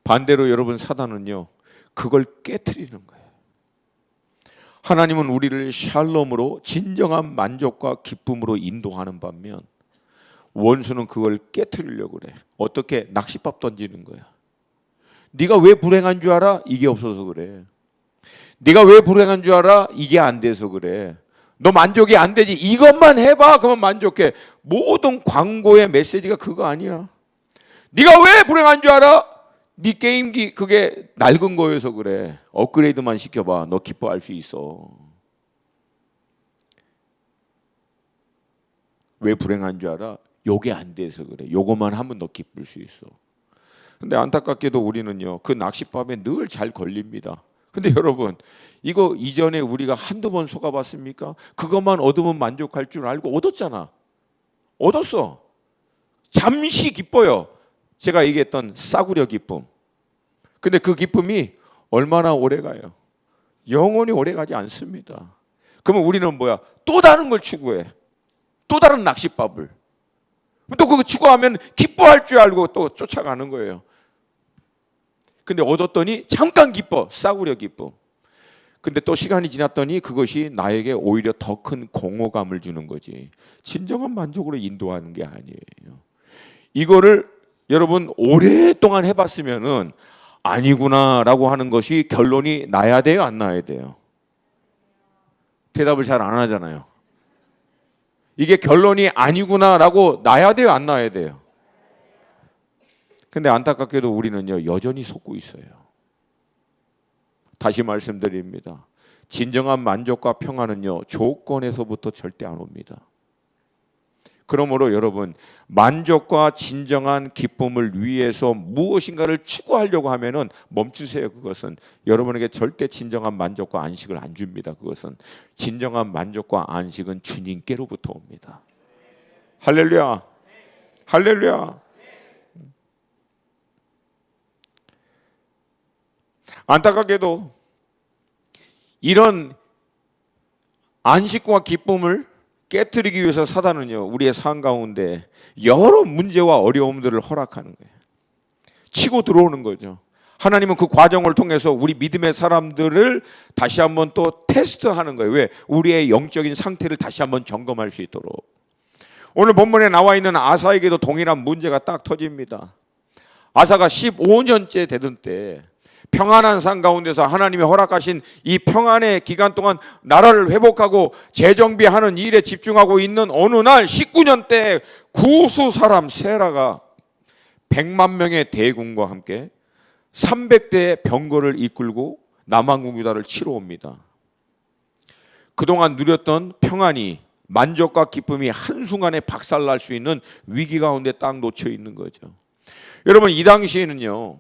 반대로 여러분, 사단은요, 그걸 깨트리는 거예요. 하나님은 우리를 샬롬으로, 진정한 만족과 기쁨으로 인도하는 반면 원수는 그걸 깨트리려고 그래. 어떻게? 낚싯밥 던지는 거야. 네가 왜 불행한 줄 알아? 이게 없어서 그래. 네가 왜 불행한 줄 알아? 이게 안 돼서 그래. 너 만족이 안 되지? 이것만 해봐, 그러면 만족해. 모든 광고의 메시지가 그거 아니야. 네가 왜 불행한 줄 알아? 네 게임기 그게 낡은 거여서 그래. 업그레이드만 시켜봐, 너 기뻐할 수 있어. 왜 불행한 줄 알아? 요게 안 돼서 그래. 요거만 하면 너 기쁠 수 있어. 근데 안타깝게도 우리는요, 그 낚싯밥에 늘 잘 걸립니다. 근데 여러분, 이거 이전에 우리가 한두 번 속아봤습니까? 그것만 얻으면 만족할 줄 알고 얻었잖아. 얻었어. 잠시 기뻐요. 제가 얘기했던 싸구려 기쁨. 근데 그 기쁨이 얼마나 오래 가요? 영원히 오래 가지 않습니다. 그러면 우리는 뭐야? 또 다른 걸 추구해. 또 다른 낚싯밥을. 또 그거 추구하면 기뻐할 줄 알고 또 쫓아가는 거예요. 근데 얻었더니 잠깐 기뻐. 싸구려 기쁨. 근데 또 시간이 지났더니 그것이 나에게 오히려 더 큰 공허감을 주는 거지. 진정한 만족으로 인도하는 게 아니에요. 이거를 여러분 오랫동안 해봤으면은 아니구나라고 하는 것이 결론이 나야 돼요, 안 나야 돼요? 대답을 잘 안 하잖아요. 이게 결론이 아니구나라고 나야 돼요, 안 나야 돼요? 근데 안타깝게도 우리는요, 여전히 속고 있어요. 다시 말씀드립니다. 진정한 만족과 평안은요, 조건에서부터 절대 안 옵니다. 그러므로 여러분, 만족과 진정한 기쁨을 위해서 무엇인가를 추구하려고 하면은 멈추세요. 그것은 여러분에게 절대 진정한 만족과 안식을 안 줍니다. 그것은 진정한 만족과 안식은 주님께로부터 옵니다. 할렐루야. 할렐루야. 안타깝게도 이런 안식과 기쁨을 깨트리기 위해서 사단은요, 우리의 삶 가운데 여러 문제와 어려움들을 허락하는 거예요. 치고 들어오는 거죠. 하나님은 그 과정을 통해서 우리 믿음의 사람들을 다시 한번 또 테스트하는 거예요. 왜? 우리의 영적인 상태를 다시 한번 점검할 수 있도록. 오늘 본문에 나와 있는 아사에게도 동일한 문제가 딱 터집니다. 아사가 15년째 되던 때 평안한 삶 가운데서 하나님이 허락하신 이 평안의 기간 동안 나라를 회복하고 재정비하는 일에 집중하고 있는 어느 날 19년 때 구수 사람 세라가 100만 명의 대군과 함께 300대의 병거를 이끌고 남왕국 유다를 치러 옵니다. 그동안 누렸던 평안이, 만족과 기쁨이 한순간에 박살날 수 있는 위기 가운데 딱 놓쳐 있는 거죠. 여러분, 이 당시에는요,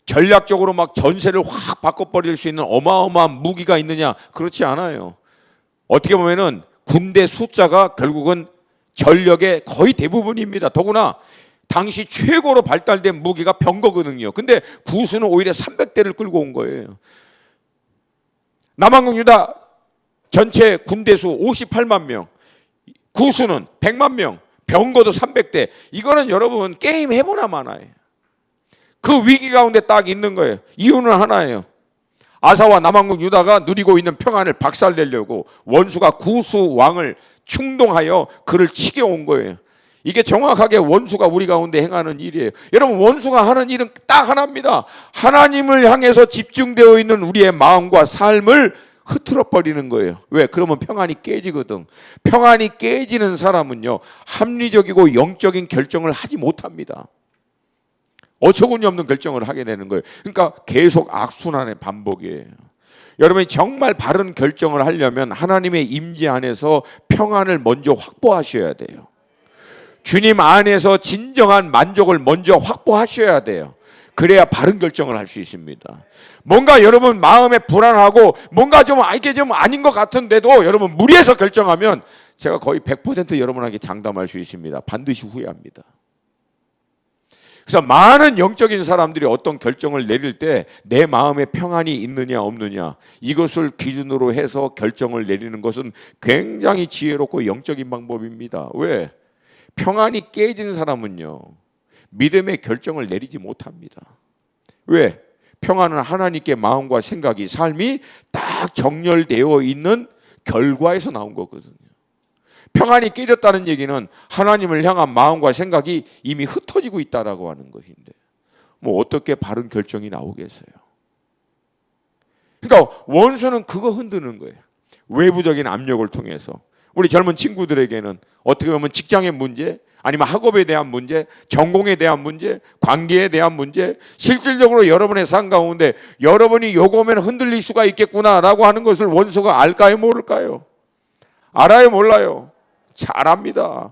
전략적으로 막 전세를 확 바꿔버릴 수 있는 어마어마한 무기가 있느냐? 그렇지 않아요. 어떻게 보면은 군대 숫자가 결국은 전력의 거의 대부분입니다. 더구나 당시 최고로 발달된 무기가 병거거든요. 근데 구수는 오히려 300대를 끌고 온 거예요. 남한국 유다 전체 군대 수 58만 명, 구수는 100만 명, 병거도 300대. 이거는 여러분 게임 해보나 마나요. 그 위기 가운데 딱 있는 거예요. 이유는 하나예요. 아사와 남한국 유다가 누리고 있는 평안을 박살내려고 원수가 구수 왕을 충동하여 그를 치게 온 거예요. 이게 정확하게 원수가 우리 가운데 행하는 일이에요. 여러분, 원수가 하는 일은 딱 하나입니다. 하나님을 향해서 집중되어 있는 우리의 마음과 삶을 흐트러 버리는 거예요. 왜? 그러면 평안이 깨지거든. 평안이 깨지는 사람은요, 합리적이고 영적인 결정을 하지 못합니다. 어처구니 없는 결정을 하게 되는 거예요. 그러니까 계속 악순환의 반복이에요. 여러분이 정말 바른 결정을 하려면 하나님의 임재 안에서 평안을 먼저 확보하셔야 돼요. 주님 안에서 진정한 만족을 먼저 확보하셔야 돼요. 그래야 바른 결정을 할 수 있습니다. 뭔가 여러분 마음에 불안하고 뭔가 좀 이게 좀 아닌 것 같은데도 여러분 무리해서 결정하면 제가 거의 100% 여러분에게 장담할 수 있습니다. 반드시 후회합니다. 그래서 많은 영적인 사람들이 어떤 결정을 내릴 때 내 마음에 평안이 있느냐 없느냐 이것을 기준으로 해서 결정을 내리는 것은 굉장히 지혜롭고 영적인 방법입니다. 왜? 평안이 깨진 사람은요, 믿음의 결정을 내리지 못합니다. 왜? 평안은 하나님께 마음과 생각이, 삶이 딱 정렬되어 있는 결과에서 나온 거거든요. 평안이 깨졌다는 얘기는 하나님을 향한 마음과 생각이 이미 흩어지고 있다라고 하는 것인데, 뭐 어떻게 바른 결정이 나오겠어요? 그러니까 원수는 그거 흔드는 거예요. 외부적인 압력을 통해서. 우리 젊은 친구들에게는 어떻게 보면 직장의 문제, 아니면 학업에 대한 문제, 전공에 대한 문제, 관계에 대한 문제, 실질적으로 여러분의 삶 가운데 여러분이 요거면 흔들릴 수가 있겠구나라고 하는 것을 원수가 알까요, 모를까요? 알아요, 몰라요? 잘 압니다.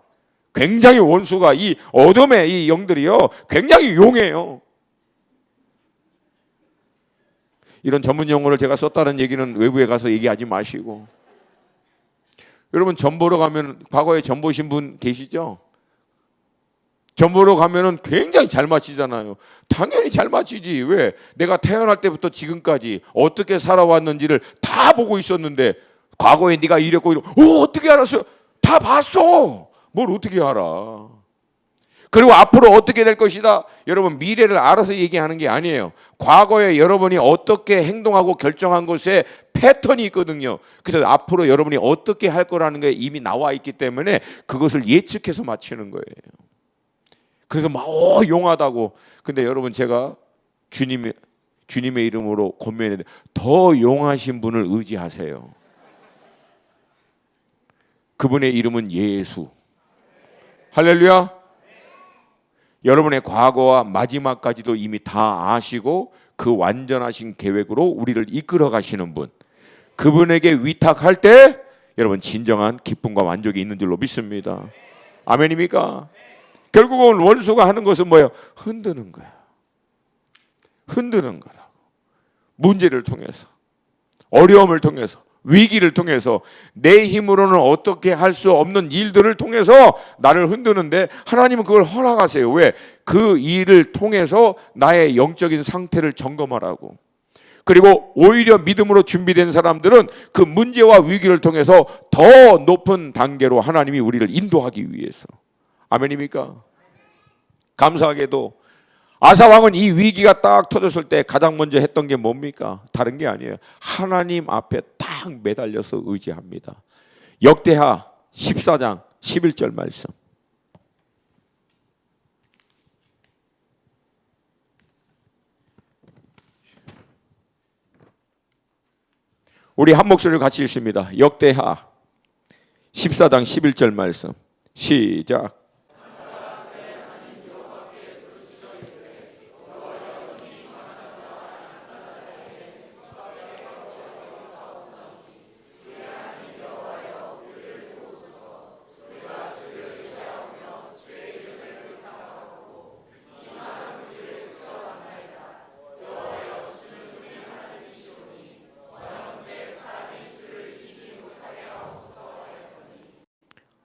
굉장히 원수가, 이 어둠의 이 영들이요, 굉장히 용해요. 이런 전문 용어를 제가 썼다는 얘기는 외부에 가서 얘기하지 마시고. 여러분, 전 보러 가면, 과거에 전 보신 분 계시죠? 전 보러 가면은 굉장히 잘 맞히잖아요. 당연히 잘 맞히지. 왜? 내가 태어날 때부터 지금까지 어떻게 살아왔는지를 다 보고 있었는데, 과거에 네가 이랬고 어떻게 알았어요? 다 봤어. 뭘 어떻게 알아? 그리고 앞으로 어떻게 될 것이다. 여러분, 미래를 알아서 얘기하는 게 아니에요. 과거에 여러분이 어떻게 행동하고 결정한 것에 패턴이 있거든요. 그래서 앞으로 여러분이 어떻게 할 거라는 게 이미 나와 있기 때문에 그것을 예측해서 맞추는 거예요. 그래서 막 용하다고. 근데 여러분, 제가 주님의 이름으로 권면했는데 더 용하신 분을 의지하세요. 그분의 이름은 예수. 할렐루야. 여러분의 과거와 마지막까지도 이미 다 아시고 그 완전하신 계획으로 우리를 이끌어 가시는 분, 그분에게 위탁할 때 여러분 진정한 기쁨과 만족이 있는 줄로 믿습니다. 아멘입니까? 결국은 원수가 하는 것은 뭐예요? 흔드는 거야. 흔드는 거라고. 문제를 통해서, 어려움을 통해서, 위기를 통해서, 내 힘으로는 어떻게 할 수 없는 일들을 통해서 나를 흔드는데 하나님은 그걸 허락하세요. 왜? 그 일을 통해서 나의 영적인 상태를 점검하라고. 그리고 오히려 믿음으로 준비된 사람들은 그 문제와 위기를 통해서 더 높은 단계로 하나님이 우리를 인도하기 위해서. 아멘입니까? 감사하게도 아사 왕은 이 위기가 딱 터졌을 때 가장 먼저 했던 게 뭡니까? 다른 게 아니에요. 하나님 앞에 딱 매달려서 의지합니다. 역대하 14장 11절 말씀. 우리 한 목소리를 같이 읽습니다. 역대하 14장 11절 말씀. 시작.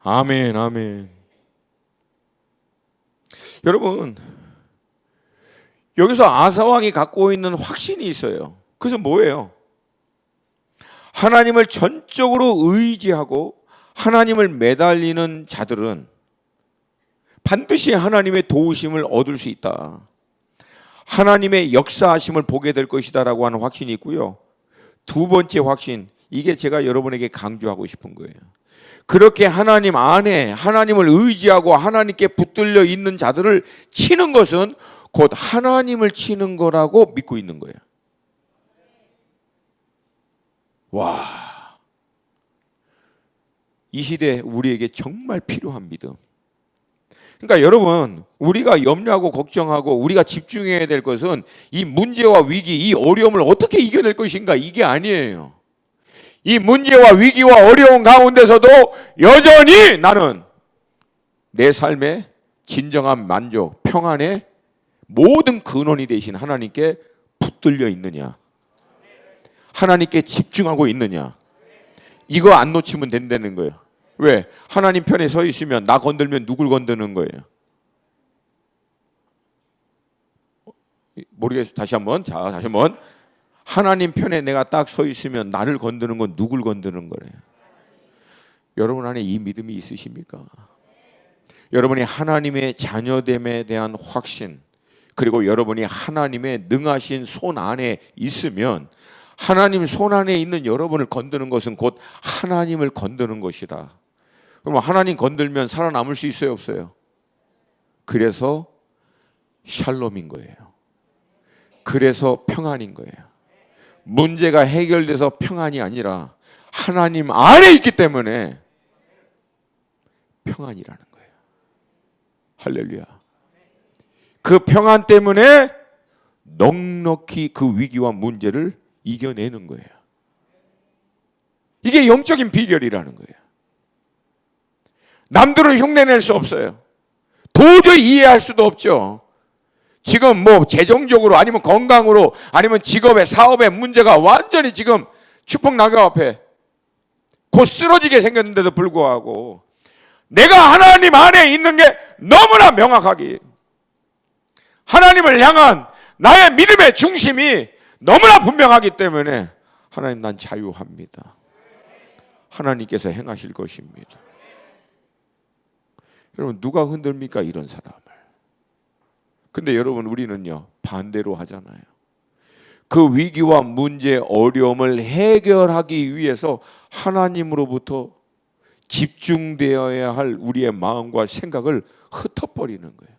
아멘, 아멘. 여러분, 여기서 아사 왕이 갖고 있는 확신이 있어요. 그것은 뭐예요? 하나님을 전적으로 의지하고 하나님을 매달리는 자들은 반드시 하나님의 도우심을 얻을 수 있다. 하나님의 역사하심을 보게 될 것이다라고 하는 확신이 있고요. 두 번째 확신, 이게 제가 여러분에게 강조하고 싶은 거예요. 그렇게 하나님 안에 하나님을 의지하고 하나님께 붙들려 있는 자들을 치는 것은 곧 하나님을 치는 거라고 믿고 있는 거예요. 와, 이 시대 우리에게 정말 필요한 믿음. 그러니까 여러분, 우리가 염려하고 걱정하고 우리가 집중해야 될 것은 이 문제와 위기, 이 어려움을 어떻게 이겨낼 것인가, 이게 아니에요. 이 문제와 위기와 어려움 가운데서도 여전히 나는 내 삶의 진정한 만족, 평안의 모든 근원이 되신 하나님께 붙들려 있느냐, 하나님께 집중하고 있느냐, 이거 안 놓치면 된다는 거예요. 왜? 하나님 편에 서 있으면 나 건들면 누굴 건드는 거예요? 모르겠어요. 다시 한번. 하나님 편에 내가 딱 서 있으면 나를 건드는 건 누굴 건드는 거래요? 여러분 안에 이 믿음이 있으십니까? 여러분이 하나님의 자녀됨에 대한 확신, 그리고 여러분이 하나님의 능하신 손 안에 있으면 하나님 손 안에 있는 여러분을 건드는 것은 곧 하나님을 건드는 것이다. 그럼 하나님 건들면 살아남을 수 있어요, 없어요? 그래서 샬롬인 거예요. 그래서 평안인 거예요. 문제가 해결돼서 평안이 아니라 하나님 안에 있기 때문에 평안이라는 거예요. 할렐루야. 그 평안 때문에 넉넉히 그 위기와 문제를 이겨내는 거예요. 이게 영적인 비결이라는 거예요. 남들은 흉내낼 수 없어요. 도저히 이해할 수도 없죠. 지금 뭐 재정적으로 아니면 건강으로 아니면 직업에 사업에 문제가 완전히 지금 추풍낙엽 앞에 곧 쓰러지게 생겼는데도 불구하고 내가 하나님 안에 있는 게 너무나 명확하게 하나님을 향한 나의 믿음의 중심이 너무나 분명하기 때문에 하나님, 난 자유합니다. 하나님께서 행하실 것입니다. 여러분, 누가 흔들립니까? 이런 사람을. 근데 여러분, 우리는요 반대로 하잖아요. 그 위기와 문제, 어려움을 해결하기 위해서 하나님으로부터 집중되어야 할 우리의 마음과 생각을 흩어버리는 거예요.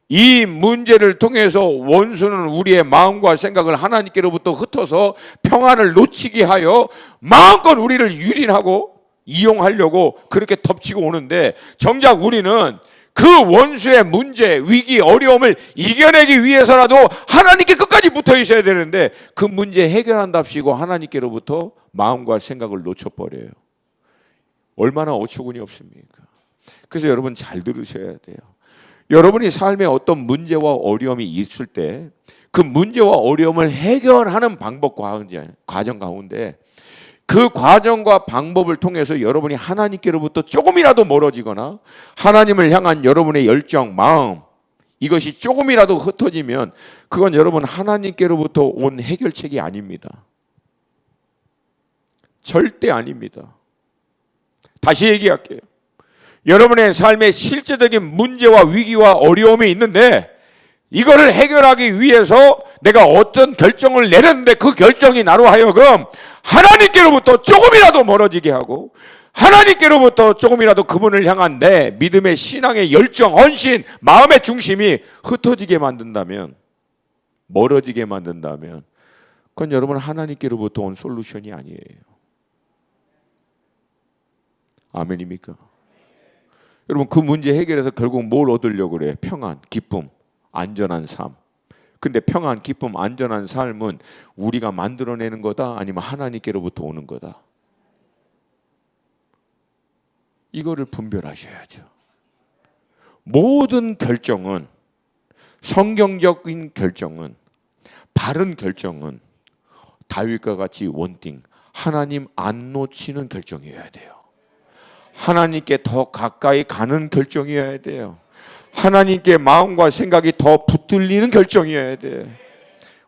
이 문제를 통해서 원수는 우리의 마음과 생각을 하나님께로부터 흩어서 평안을 놓치게 하여 마음껏 우리를 유린하고 이용하려고 그렇게 덮치고 오는데, 정작 우리는 그 원수의 문제, 위기, 어려움을 이겨내기 위해서라도 하나님께 끝까지 붙어 있어야 되는데 그 문제 해결한답시고 하나님께로부터 마음과 생각을 놓쳐버려요. 얼마나 어처구니 없습니까? 그래서 여러분 잘 들으셔야 돼요. 여러분이 삶에 어떤 문제와 어려움이 있을 때 그 문제와 어려움을 해결하는 방법 과정 가운데 그 과정과 방법을 통해서 여러분이 하나님께로부터 조금이라도 멀어지거나 하나님을 향한 여러분의 열정, 마음, 이것이 조금이라도 흩어지면 그건 여러분 하나님께로부터 온 해결책이 아닙니다. 절대 아닙니다. 다시 얘기할게요. 여러분의 삶에 실제적인 문제와 위기와 어려움이 있는데 이거를 해결하기 위해서 내가 어떤 결정을 내렸는데 그 결정이 나로 하여금 하나님께로부터 조금이라도 멀어지게 하고 하나님께로부터 조금이라도 그분을 향한 내 믿음의 신앙의 열정, 헌신, 마음의 중심이 흩어지게 만든다면, 멀어지게 만든다면 그건 여러분 하나님께로부터 온 솔루션이 아니에요. 아멘입니까? 여러분, 그 문제 해결해서 결국 뭘 얻으려고 그래요? 평안, 기쁨, 안전한 삶. 근데 평안, 기쁨, 안전한 삶은 우리가 만들어내는 거다? 아니면 하나님께로부터 오는 거다? 이거를 분별하셔야죠. 모든 결정은, 성경적인 결정은, 바른 결정은 다윗과 같이 원띵, 하나님 안 놓치는 결정이어야 돼요. 하나님께 더 가까이 가는 결정이어야 돼요. 하나님께 마음과 생각이 더 붙들리는 결정이어야 돼요.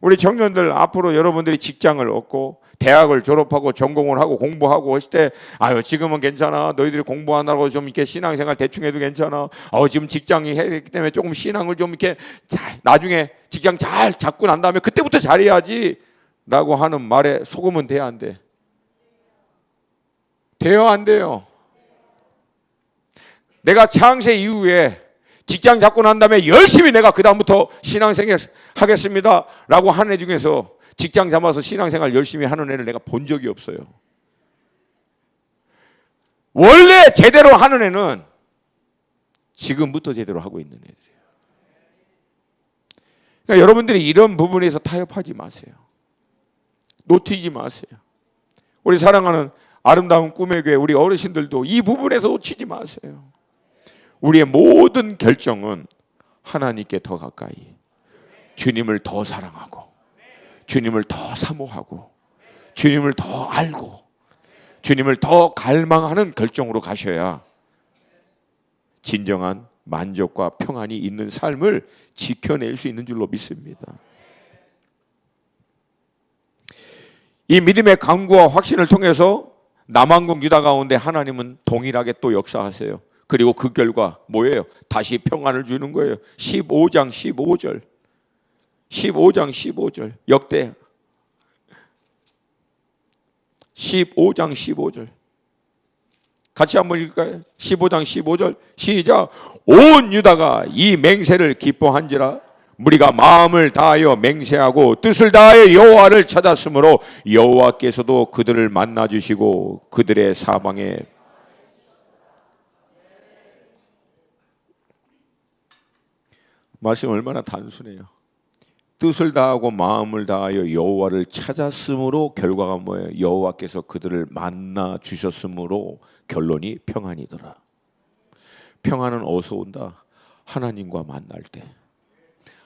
우리 청년들 앞으로 여러분들이 직장을 얻고 대학을 졸업하고 전공을 하고 공부하고 했을 때 아유 지금은 괜찮아, 너희들이 공부하느라고 좀 이렇게 신앙생활 대충 해도 괜찮아, 지금 직장이 해야 되기 때문에 조금 신앙을 좀 이렇게 나중에 직장 잘 잡고 난 다음에 그때부터 잘해야지 라고 하는 말에 속으면 돼야 안 돼? 돼요 안 돼요? 내가 창세 이후에 직장 잡고 난 다음에 열심히 내가 그 다음부터 신앙생활 하겠습니다 라고 하는 애 중에서 직장 잡아서 신앙생활 열심히 하는 애를 내가 본 적이 없어요. 원래 제대로 하는 애는 지금부터 제대로 하고 있는 애들이에요. 그러니까 여러분들이 이런 부분에서 타협하지 마세요. 놓치지 마세요. 우리 사랑하는 아름다운 꿈의 교회 우리 어르신들도 이 부분에서 놓치지 마세요. 우리의 모든 결정은 하나님께 더 가까이, 주님을 더 사랑하고, 주님을 더 사모하고, 주님을 더 알고, 주님을 더 갈망하는 결정으로 가셔야 진정한 만족과 평안이 있는 삶을 지켜낼 수 있는 줄로 믿습니다. 이 믿음의 강구와 확신을 통해서 남한국 유다 가운데 하나님은 동일하게 또 역사하세요. 그리고 그 결과 뭐예요? 다시 평안을 주는 거예요. 15장 15절 15장 15절 역대 15장 15절 같이 한번 읽을까요? 15장 15절 시작. 온 유다가 이 맹세를 기뻐한지라 무리가 마음을 다하여 맹세하고 뜻을 다하여 여호와를 찾았으므로 여호와께서도 그들을 만나 주시고 그들의 사방에 말씀 얼마나 단순해요. 뜻을 다하고 마음을 다하여 여호와를 찾았으므로 결과가 뭐예요? 여호와께서 그들을 만나 주셨으므로 결론이 평안이더라. 평안은 어디서 온다? 하나님과 만날 때,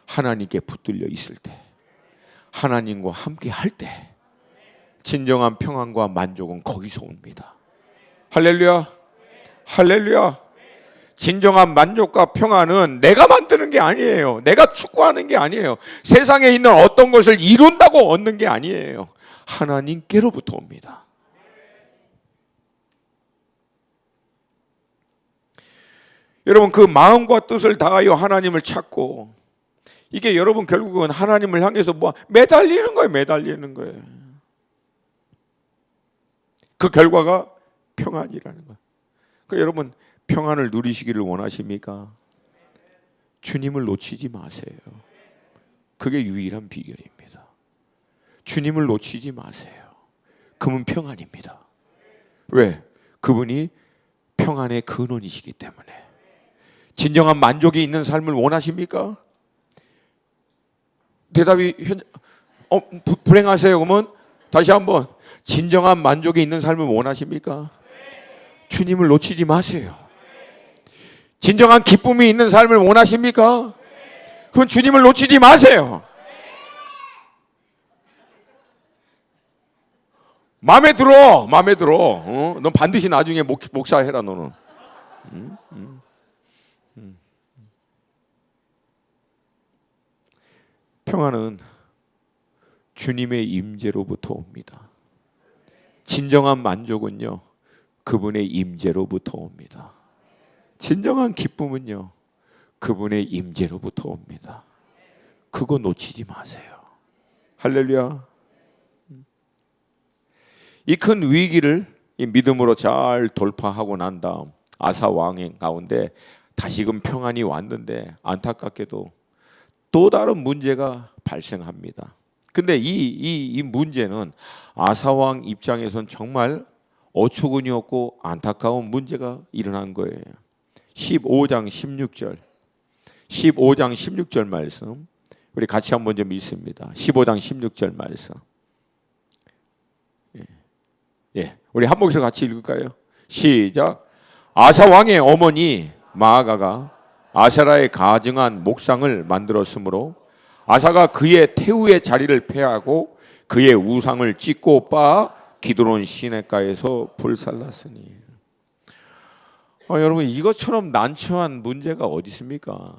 하나님께 붙들려 있을 때, 하나님과 함께 할 때 진정한 평안과 만족은 거기서 옵니다. 할렐루야, 할렐루야. 진정한 만족과 평안은 내가 만드는 게 아니에요. 내가 추구하는 게 아니에요. 세상에 있는 어떤 것을 이룬다고 얻는 게 아니에요. 하나님께로부터 옵니다. 여러분 그 마음과 뜻을 다하여 하나님을 찾고 이게 여러분 결국은 하나님을 향해서 뭐 매달리는 거예요. 매달리는 거예요. 그 결과가 평안이라는 거예요. 그러니까 여러분 평안을 누리시기를 원하십니까? 주님을 놓치지 마세요. 그게 유일한 비결입니다. 주님을 놓치지 마세요. 그분 평안입니다. 왜? 그분이 평안의 근원이시기 때문에. 진정한 만족이 있는 삶을 원하십니까? 대답이 불행하세요. 그러면 다시 한번 진정한 만족이 있는 삶을 원하십니까? 주님을 놓치지 마세요. 진정한 기쁨이 있는 삶을 원하십니까? 그건 주님을 놓치지 마세요. 마음에 들어, 마음에 들어. 넌 반드시 나중에 목사 해라 너는. 평안은 주님의 임재로부터 옵니다. 진정한 만족은요, 그분의 임재로부터 옵니다. 진정한 기쁨은요, 그분의 임재로부터 옵니다. 그거 놓치지 마세요. 할렐루야. 이 큰 위기를 이 믿음으로 잘 돌파하고 난 다음 아사 왕의 가운데 다시금 평안이 왔는데 안타깝게도 또 다른 문제가 발생합니다. 근데 이 문제는 아사 왕 입장에선 정말 어처구니 없고 안타까운 문제가 일어난 거예요. 15장 16절 말씀 우리 같이 한번 좀 읽습니다. 15장 16절 말씀. 예, 우리 한 목소리로 같이 읽을까요? 시작. 아사 왕의 어머니 마아가가 아세라의 가증한 목상을 만들었으므로 아사가 그의 태우의 자리를 폐하고 그의 우상을 찢고 빻아 기드론 시내가에서 불살랐으니. 여러분 이것처럼 난처한 문제가 어디 있습니까?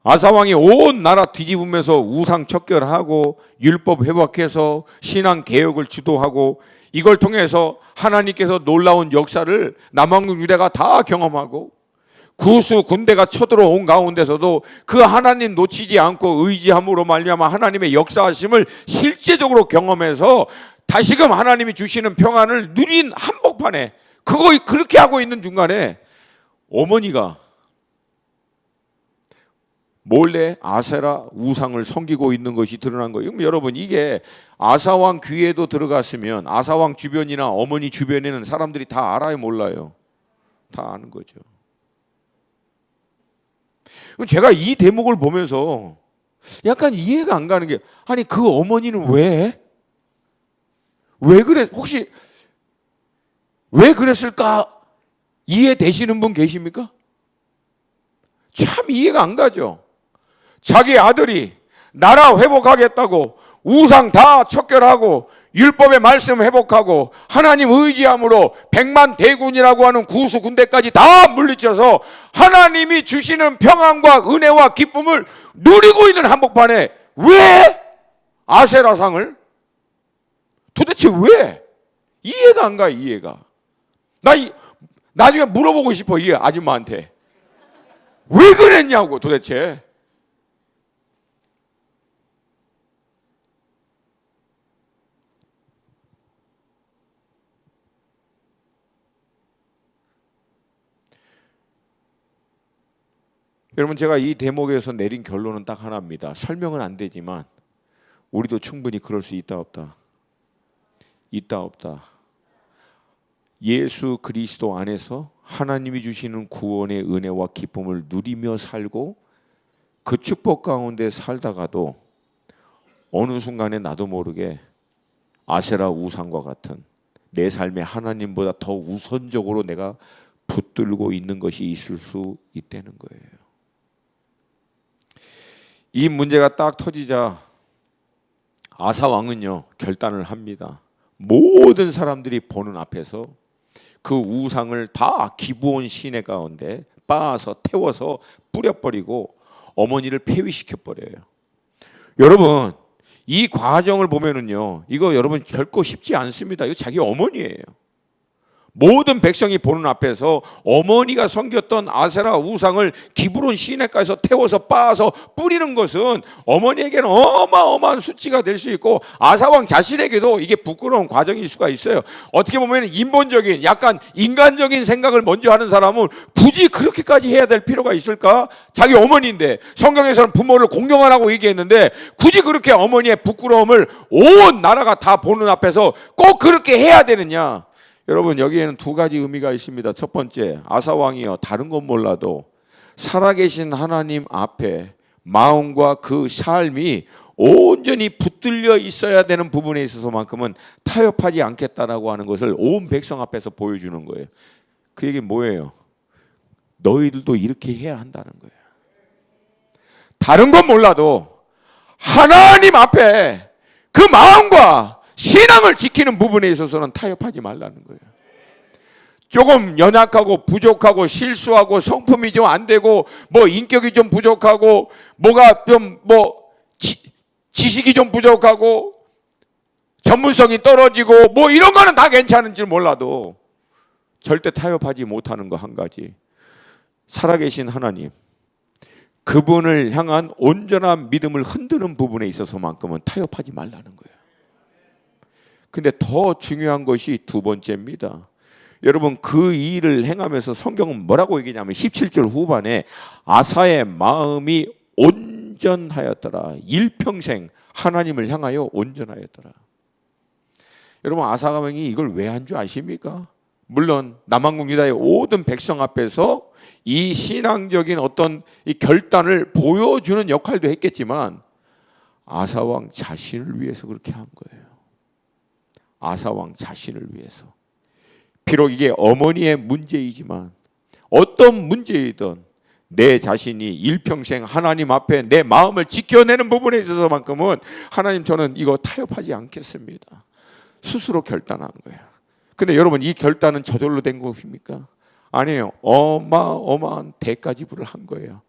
아사왕이 온 나라 뒤집으면서 우상 척결하고 율법 회복해서 신앙 개혁을 주도하고 이걸 통해서 하나님께서 놀라운 역사를 남왕국 유대가 다 경험하고 구수 군대가 쳐들어온 가운데서도 그 하나님 놓치지 않고 의지함으로 말미암아 하나님의 역사하심을 실제적으로 경험해서 다시금 하나님이 주시는 평안을 누린 한복판에 그렇게 하고 있는 중간에 어머니가 몰래 아세라 우상을 섬기고 있는 것이 드러난 거예요. 그럼 여러분 이게 아사왕 귀에도 들어갔으면 아사왕 주변이나 어머니 주변에는 사람들이 다 알아요, 몰라요? 다 아는 거죠. 제가 이 대목을 보면서 약간 이해가 안 가는 게, 아니 그 어머니는 왜 그래? 혹시 왜 그랬을까? 이해되시는 분 계십니까? 참 이해가 안 가죠. 자기 아들이 나라 회복하겠다고 우상 다 척결하고 율법의 말씀 회복하고 하나님 의지함으로 백만 대군이라고 하는 구수 군대까지 다 물리쳐서 하나님이 주시는 평안과 은혜와 기쁨을 누리고 있는 한복판에 왜 아세라상을? 도대체 왜? 이해가 안 가. 이해가. 나중에 물어보고 싶어 이 아줌마한테 왜 그랬냐고 도대체. 여러분 제가 이 대목에서 내린 결론은 딱 하나입니다. 설명은 안 되지만 우리도 충분히 그럴 수 있다 없다. 있다 없다. 예수 그리스도 안에서 하나님이 주시는 구원의 은혜와 기쁨을 누리며 살고 그 축복 가운데 살다가도 어느 순간에 나도 모르게 아세라 우상과 같은 내 삶에 하나님보다 더 우선적으로 내가 붙들고 있는 것이 있을 수 있다는 거예요. 이 문제가 딱 터지자 아사왕은요 결단을 합니다. 모든 사람들이 보는 앞에서 그 우상을 다 기브온 시내 가운데 빻아서 태워서 뿌려버리고 어머니를 폐위시켜 버려요. 여러분 이 과정을 보면은요 이거 여러분 결코 쉽지 않습니다. 이거 자기 어머니예요. 모든 백성이 보는 앞에서 어머니가 섬겼던 아세라 우상을 기브론 시내가에서 태워서 빻아서 뿌리는 것은 어머니에게는 어마어마한 수치가 될 수 있고 아사왕 자신에게도 이게 부끄러운 과정일 수가 있어요. 어떻게 보면 인본적인 약간 인간적인 생각을 먼저 하는 사람은 굳이 그렇게까지 해야 될 필요가 있을까? 자기 어머니인데 성경에서는 부모를 공경하라고 얘기했는데 굳이 그렇게 어머니의 부끄러움을 온 나라가 다 보는 앞에서 꼭 그렇게 해야 되느냐? 여러분 여기에는 두 가지 의미가 있습니다. 첫 번째, 아사왕이요 다른 건 몰라도 살아계신 하나님 앞에 마음과 그 삶이 온전히 붙들려 있어야 되는 부분에 있어서만큼은 타협하지 않겠다라고 하는 것을 온 백성 앞에서 보여주는 거예요. 그 얘기는 뭐예요? 너희들도 이렇게 해야 한다는 거예요. 다른 건 몰라도 하나님 앞에 그 마음과 신앙을 지키는 부분에 있어서는 타협하지 말라는 거예요. 조금 연약하고 부족하고 실수하고 성품이 좀 안 되고 뭐 인격이 좀 부족하고 뭐가 좀 지식이 좀 부족하고 전문성이 떨어지고 뭐 이런 거는 다 괜찮은지 몰라도 절대 타협하지 못하는 거 한 가지. 살아계신 하나님 그분을 향한 온전한 믿음을 흔드는 부분에 있어서만큼은 타협하지 말라는 거예요. 근데 더 중요한 것이 두 번째입니다. 여러분 그 일을 행하면서 성경은 뭐라고 얘기냐면 17절 후반에 아사의 마음이 온전하였더라. 일평생 하나님을 향하여 온전하였더라. 여러분 아사가 왕이 이걸 왜 한 줄 아십니까? 물론 남왕국 유다의 모든 백성 앞에서 이 신앙적인 어떤 이 결단을 보여주는 역할도 했겠지만 아사왕 자신을 위해서 그렇게 한 거예요. 아사왕 자신을 위해서. 비록 이게 어머니의 문제이지만 어떤 문제이든 내 자신이 일평생 하나님 앞에 내 마음을 지켜내는 부분에 있어서만큼은 하나님 저는 이거 타협하지 않겠습니다. 스스로 결단한 거예요. 근데 여러분, 이 결단은 저절로 된 것입니까? 아니에요. 어마어마한 대가 지불을 한 거예요.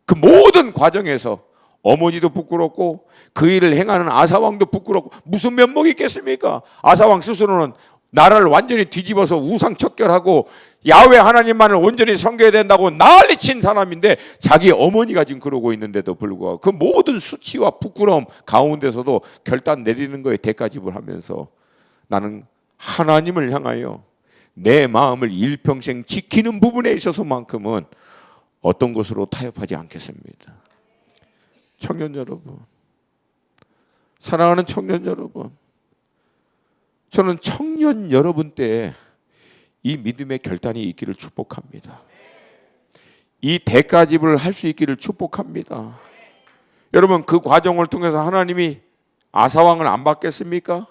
그 모든 과정에서 어머니도 부끄럽고 그 일을 행하는 아사왕도 부끄럽고 무슨 면목이 있겠습니까? 아사왕 스스로는 나라를 완전히 뒤집어서 우상척결하고 야훼 하나님만을 온전히 섬겨야 된다고 난리친 사람인데 자기 어머니가 지금 그러고 있는데도 불구하고 그 모든 수치와 부끄러움 가운데서도 결단 내리는 거에 대가 지불하면서 나는 하나님을 향하여 내 마음을 일평생 지키는 부분에 있어서만큼은 어떤 것으로 타협하지 않겠습니다. 청년 여러분, 사랑하는 청년 여러분, 저는 청년 여러분 때에 이 믿음의 결단이 있기를 축복합니다. 이 대가 지불을 할 수 있기를 축복합니다. 여러분, 그 과정을 통해서 하나님이 아사왕을 안 받겠습니까?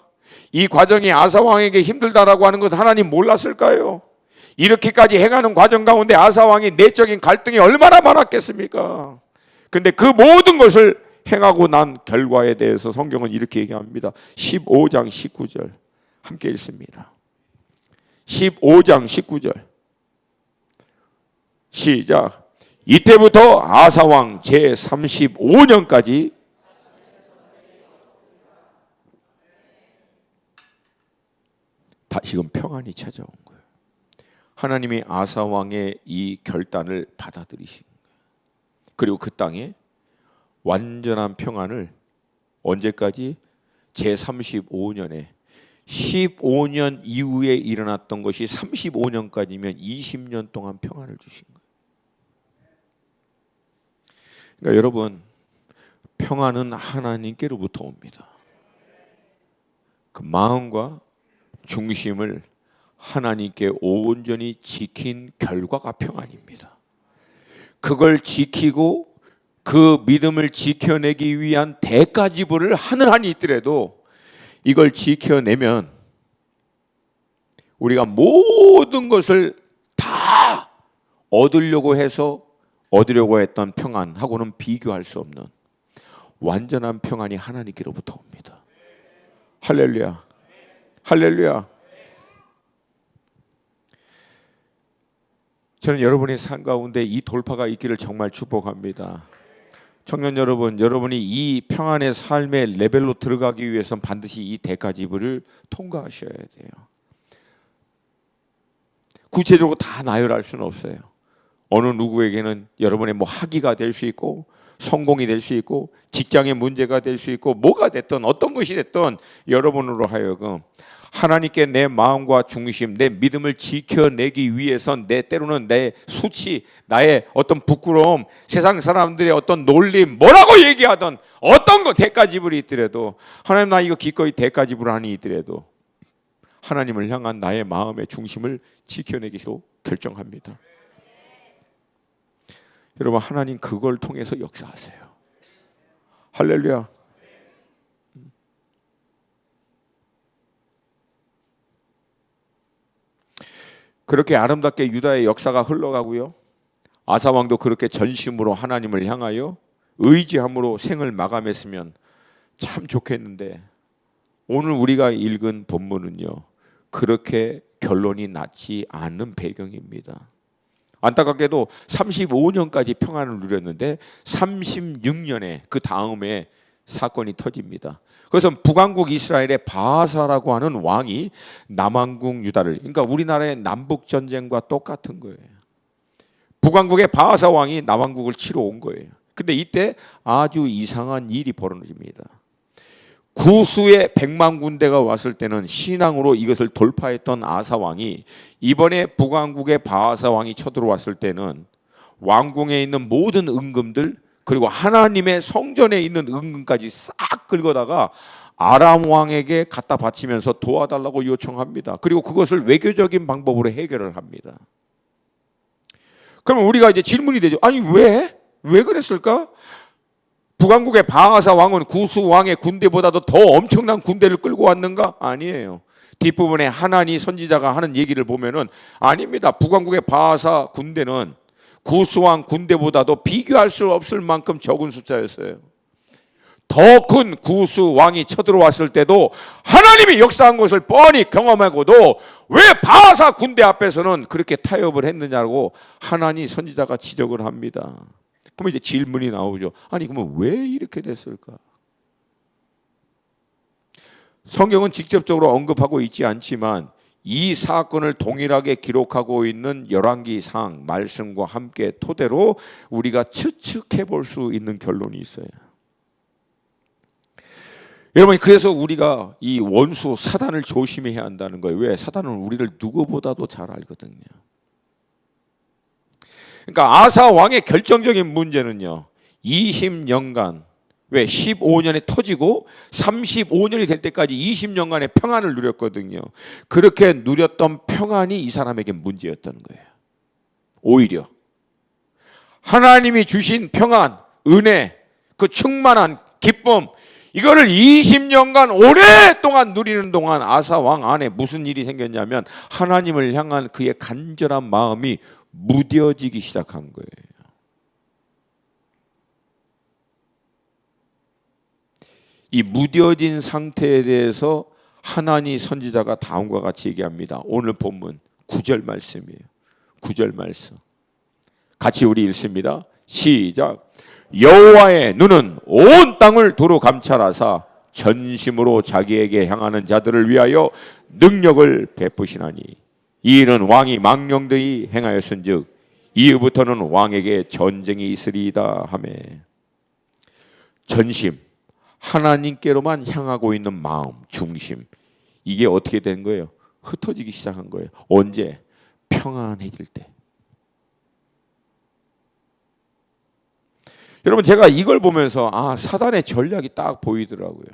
이 과정이 아사왕에게 힘들다라고 하는 것 하나님 몰랐을까요? 이렇게까지 행하는 과정 가운데 아사왕이 내적인 갈등이 얼마나 많았겠습니까? 근데 그 모든 것을 행하고 난 결과에 대해서 성경은 이렇게 얘기합니다. 15장 19절 함께 읽습니다. 15장 19절 시작. 이때부터 아사왕 제35년까지 다시금 평안이 찾아온 거예요. 하나님이 아사왕의 이 결단을 받아들이신 거예요. 그리고 그 땅에 완전한 평안을 언제까지? 제35년에 15년 이후에 일어났던 것이 35년까지면 20년 동안 평안을 주신 거예요. 그러니까 여러분, 평안은 하나님께로부터 옵니다. 그 마음과 중심을 하나님께 온전히 지킨 결과가 평안입니다. 그걸 지키고 그 믿음을 지켜내기 위한 대가 지불을 하는 한이 있더라도 이걸 지켜내면 우리가 모든 것을 다 얻으려고 했던 평안하고는 비교할 수 없는 완전한 평안이 하나님께로부터 옵니다. 할렐루야, 할렐루야. 저는 여러분의 삶 가운데 이 돌파가 있기를 정말 축복합니다. 청년 여러분, 여러분이 이 평안의 삶의 레벨로 들어가기 위해서는 반드시 이 대가 지불을 통과하셔야 돼요. 구체적으로 다 나열할 수는 없어요. 어느 누구에게는 여러분의 학위가 될 수 있고 성공이 될 수 있고 직장의 문제가 될 수 있고 뭐가 됐든 어떤 것이 됐든 여러분으로 하여금 하나님께 내 마음과 중심, 내 믿음을 지켜내기 위해선 때로는 내 수치, 나의 어떤 부끄러움, 세상 사람들의 어떤 놀림, 뭐라고 얘기하든 어떤 거 대가 지불이 있더라도 하나님 나 이거 기꺼이 대가 지불하니 있더라도 하나님을 향한 나의 마음의 중심을 지켜내기로 결정합니다. 여러분, 하나님 그걸 통해서 역사하세요. 할렐루야. 그렇게 아름답게 유다의 역사가 흘러가고요. 아사왕도 그렇게 전심으로 하나님을 향하여 의지함으로 생을 마감했으면 참 좋겠는데 오늘 우리가 읽은 본문은요, 그렇게 결론이 났지 않은 배경입니다. 안타깝게도 35년까지 평안을 누렸는데 36년에 그 다음에 사건이 터집니다. 그래서 북왕국 이스라엘의 바하사라고 하는 왕이 남왕국 유다를, 그러니까 우리나라의 남북 전쟁과 똑같은 거예요. 북왕국의 바하사 왕이 남왕국을 치러 온 거예요. 근데 이때 아주 이상한 일이 벌어집니다. 구수의 100만 군대가 왔을 때는 신앙으로 이것을 돌파했던 아사 왕이 이번에 북왕국의 바하사 왕이 쳐들어왔을 때는 왕궁에 있는 모든 은금들 그리고 하나님의 성전에 있는 은금까지 싹 긁어다가 아람 왕에게 갖다 바치면서 도와달라고 요청합니다. 그리고 그것을 외교적인 방법으로 해결을 합니다. 그러면 우리가 이제 질문이 되죠. 아니 왜 그랬을까? 북왕국의 바하사 왕은 구수 왕의 군대보다도 더 엄청난 군대를 끌고 왔는가? 아니에요. 뒷부분에 하나니 선지자가 하는 얘기를 보면은 아닙니다. 북왕국의 바하사 군대는 구수왕 군대보다도 비교할 수 없을 만큼 적은 숫자였어요. 더 큰 구스 왕이 쳐들어왔을 때도 하나님이 역사한 것을 뻔히 경험하고도 왜 바사 군대 앞에서는 그렇게 타협을 했느냐고 하나니 선지자가 지적을 합니다. 그러면 이제 질문이 나오죠. 아니 그러면 왜 이렇게 됐을까? 성경은 직접적으로 언급하고 있지 않지만 이 사건을 동일하게 기록하고 있는 열왕기상 말씀과 함께 토대로 우리가 추측해 볼 수 있는 결론이 있어요. 여러분, 그래서 우리가 이 원수 사단을 조심해야 한다는 거예요. 왜? 사단은 우리를 누구보다도 잘 알거든요. 그러니까 아사 왕의 결정적인 문제는요, 20년간, 왜 15년에 터지고 35년이 될 때까지 20년간의 평안을 누렸거든요. 그렇게 누렸던 평안이 이 사람에게 문제였다는 거예요. 오히려 하나님이 주신 평안, 은혜, 그 충만한 기쁨, 이거를 20년간 오랫동안 누리는 동안 아사 왕 안에 무슨 일이 생겼냐면 하나님을 향한 그의 간절한 마음이 무뎌지기 시작한 거예요. 이 무뎌진 상태에 대해서 하나니 선지자가 다음과 같이 얘기합니다. 오늘 본문 9절 말씀이에요. 9절 말씀 같이 우리 읽습니다. 시작. 여호와의 눈은 온 땅을 두루 감찰하사 전심으로 자기에게 향하는 자들을 위하여 능력을 베푸시나니 이 일은 왕이 망령되이 행하였은즉 이후부터는 왕에게 전쟁이 있으리이다 하며. 전심, 하나님께로만 향하고 있는 마음, 중심, 이게 어떻게 된 거예요? 흩어지기 시작한 거예요. 언제? 평안해질 때. 여러분, 제가 이걸 보면서 사단의 전략이 딱 보이더라고요.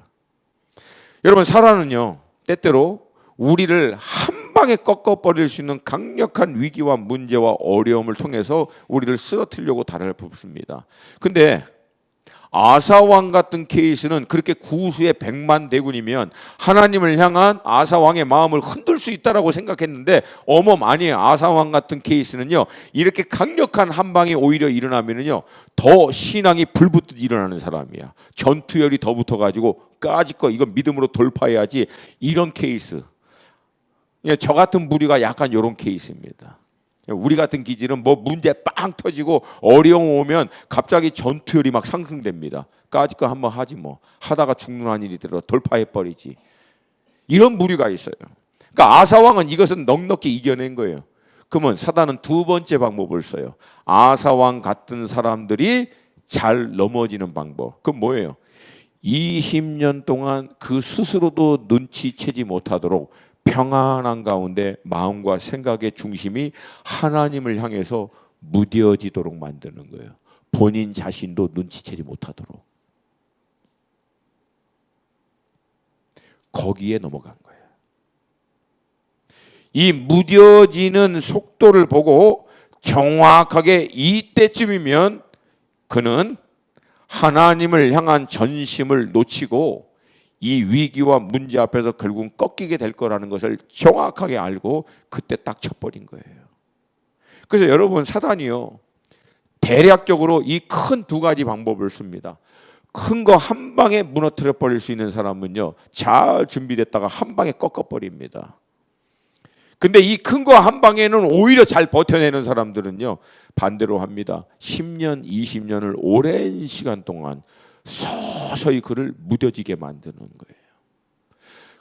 여러분, 사단은요 때때로 우리를 한 방에 꺾어버릴 수 있는 강력한 위기와 문제와 어려움을 통해서 우리를 쓰러뜨리려고 달을 붓습니다. 근데 아사왕 같은 케이스는 그렇게 구수의 100만 대군이면 하나님을 향한 아사왕의 마음을 흔들 수 있다라고 생각했는데 어멈 아니에요. 아사왕 같은 케이스는요, 이렇게 강력한 한 방이 오히려 일어나면은요 더 신앙이 불붙듯 일어나는 사람이야. 전투열이 더 붙어가지고 까짓 거 이건 믿음으로 돌파해야지, 이런 케이스. 저 같은 부류가 약간 이런 케이스입니다. 우리 같은 기질은 뭐 문제 빵 터지고 어려움 오면 갑자기 전투열이 막 상승됩니다. 까짓 거 한번 하지 뭐, 하다가 죽는 일이 들어 돌파해버리지, 이런 부류가 있어요. 그러니까 아사왕은 이것은 넉넉히 이겨낸 거예요. 그러면 사단은 두 번째 방법을 써요. 아사왕 같은 사람들이 잘 넘어지는 방법. 그건 뭐예요? 20년 동안 그 스스로도 눈치채지 못하도록 평안한 가운데 마음과 생각의 중심이 하나님을 향해서 무뎌지도록 만드는 거예요. 본인 자신도 눈치채지 못하도록. 거기에 넘어간 거예요. 이 무뎌지는 속도를 보고 정확하게 이때쯤이면 그는 하나님을 향한 전심을 놓치고 이 위기와 문제 앞에서 결국은 꺾이게 될 거라는 것을 정확하게 알고 그때 딱 쳐버린 거예요. 그래서 여러분, 사단이요 대략적으로 이 큰 두 가지 방법을 씁니다. 큰 거 한 방에 무너뜨려 버릴 수 있는 사람은요 잘 준비됐다가 한 방에 꺾어버립니다. 근데 이 큰 거 한 방에는 오히려 잘 버텨내는 사람들은요 반대로 합니다. 10년, 20년을 오랜 시간 동안 서서히 그를 무뎌지게 만드는 거예요.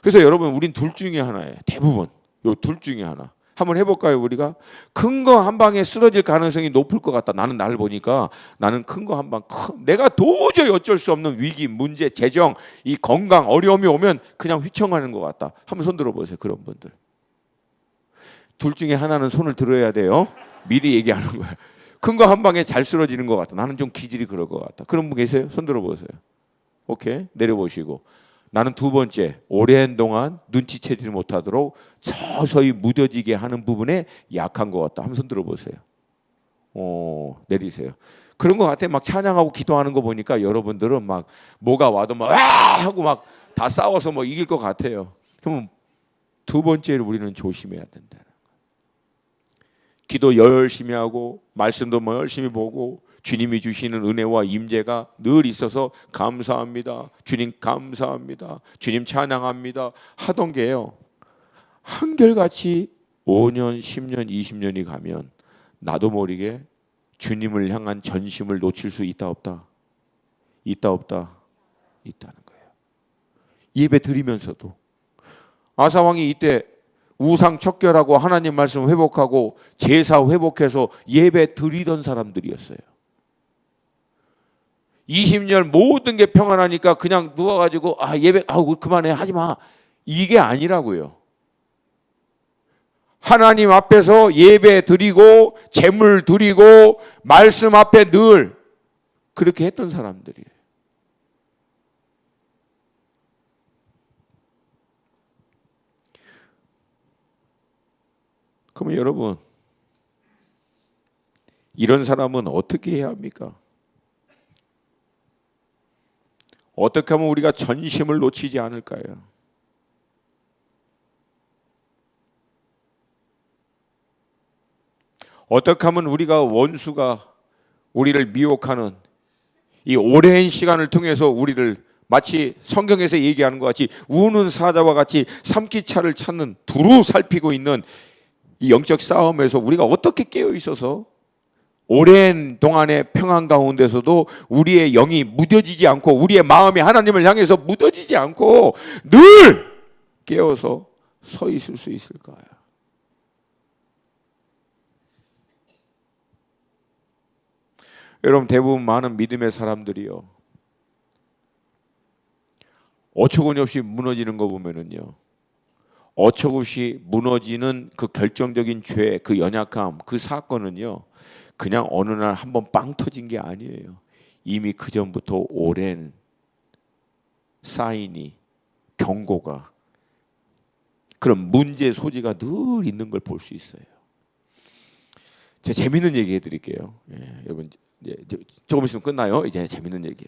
그래서 여러분, 우린 둘 중에 하나예요. 대부분 요 둘 중에 하나. 한번 해볼까요? 우리가 큰 거 한 방에 쓰러질 가능성이 높을 것 같다. 나는 나를 보니까 나는 큰 거 한 방, 내가 도저히 어쩔 수 없는 위기, 문제, 재정, 이 건강, 어려움이 오면 그냥 휘청하는 것 같다. 한번 손 들어보세요. 그런 분들. 둘 중에 하나는 손을 들어야 돼요. 미리 얘기하는 거야. 큰 거 한 방에 잘 쓰러지는 것 같다. 나는 좀 기질이 그럴 것 같다. 그런 분 계세요? 손 들어보세요. 오케이, 내려보시고. 나는 두 번째, 오랜 동안 눈치채지 못하도록 서서히 무뎌지게 하는 부분에 약한 것 같다. 한번 손 들어보세요. 내리세요. 그런 것 같아. 막 찬양하고 기도하는 거 보니까 여러분들은 막 뭐가 와도 막 하고 막 다 싸워서 뭐 이길 것 같아요. 그러면 두 번째로 우리는 조심해야 된다. 기도 열심히 하고 말씀도 뭐 열심히 보고 주님이 주시는 은혜와 임재가 늘 있어서 감사합니다. 주님 감사합니다. 주님 찬양합니다. 하던 게요. 한결같이 5년, 10년, 20년이 가면 나도 모르게 주님을 향한 전심을 놓칠 수 있다 없다? 있다 없다? 있다는 거예요. 예배 드리면서도 아사왕이 이때 우상 척결하고 하나님 말씀 회복하고 제사 회복해서 예배 드리던 사람들이었어요. 20년 모든 게 평안하니까 그냥 누워가지고 예배 그만해 하지마 이게 아니라고요. 하나님 앞에서 예배 드리고 제물 드리고 말씀 앞에 늘 그렇게 했던 사람들이에요. 그러면 여러분, 이런 사람은 어떻게 해야 합니까? 어떻게 하면 우리가 전심을 놓치지 않을까요? 어떻게 하면 우리가 원수가 우리를 미혹하는 이 오랜 시간을 통해서 우리를 마치 성경에서 얘기하는 것 같이 우는 사자와 같이 삼키차를 찾는 두루 살피고 있는 이 영적 싸움에서 우리가 어떻게 깨어 있어서 오랜 동안의 평안 가운데서도 우리의 영이 무뎌지지 않고 우리의 마음이 하나님을 향해서 무뎌지지 않고 늘 깨어서 서 있을 수 있을까요? 여러분, 대부분 많은 믿음의 사람들이요, 어처구니없이 무너지는 거 보면은요, 어처구니없이 무너지는 그 결정적인 죄, 그 연약함, 그 사건은요, 그냥 어느 날 한번 빵 터진 게 아니에요. 이미 그 전부터 오랜 사인이, 경고가, 그런 문제 소지가 늘 있는 걸 볼 수 있어요. 제가 재밌는 얘기 해드릴게요. 여러분, 조금 있으면 끝나요. 이제 재밌는 얘기.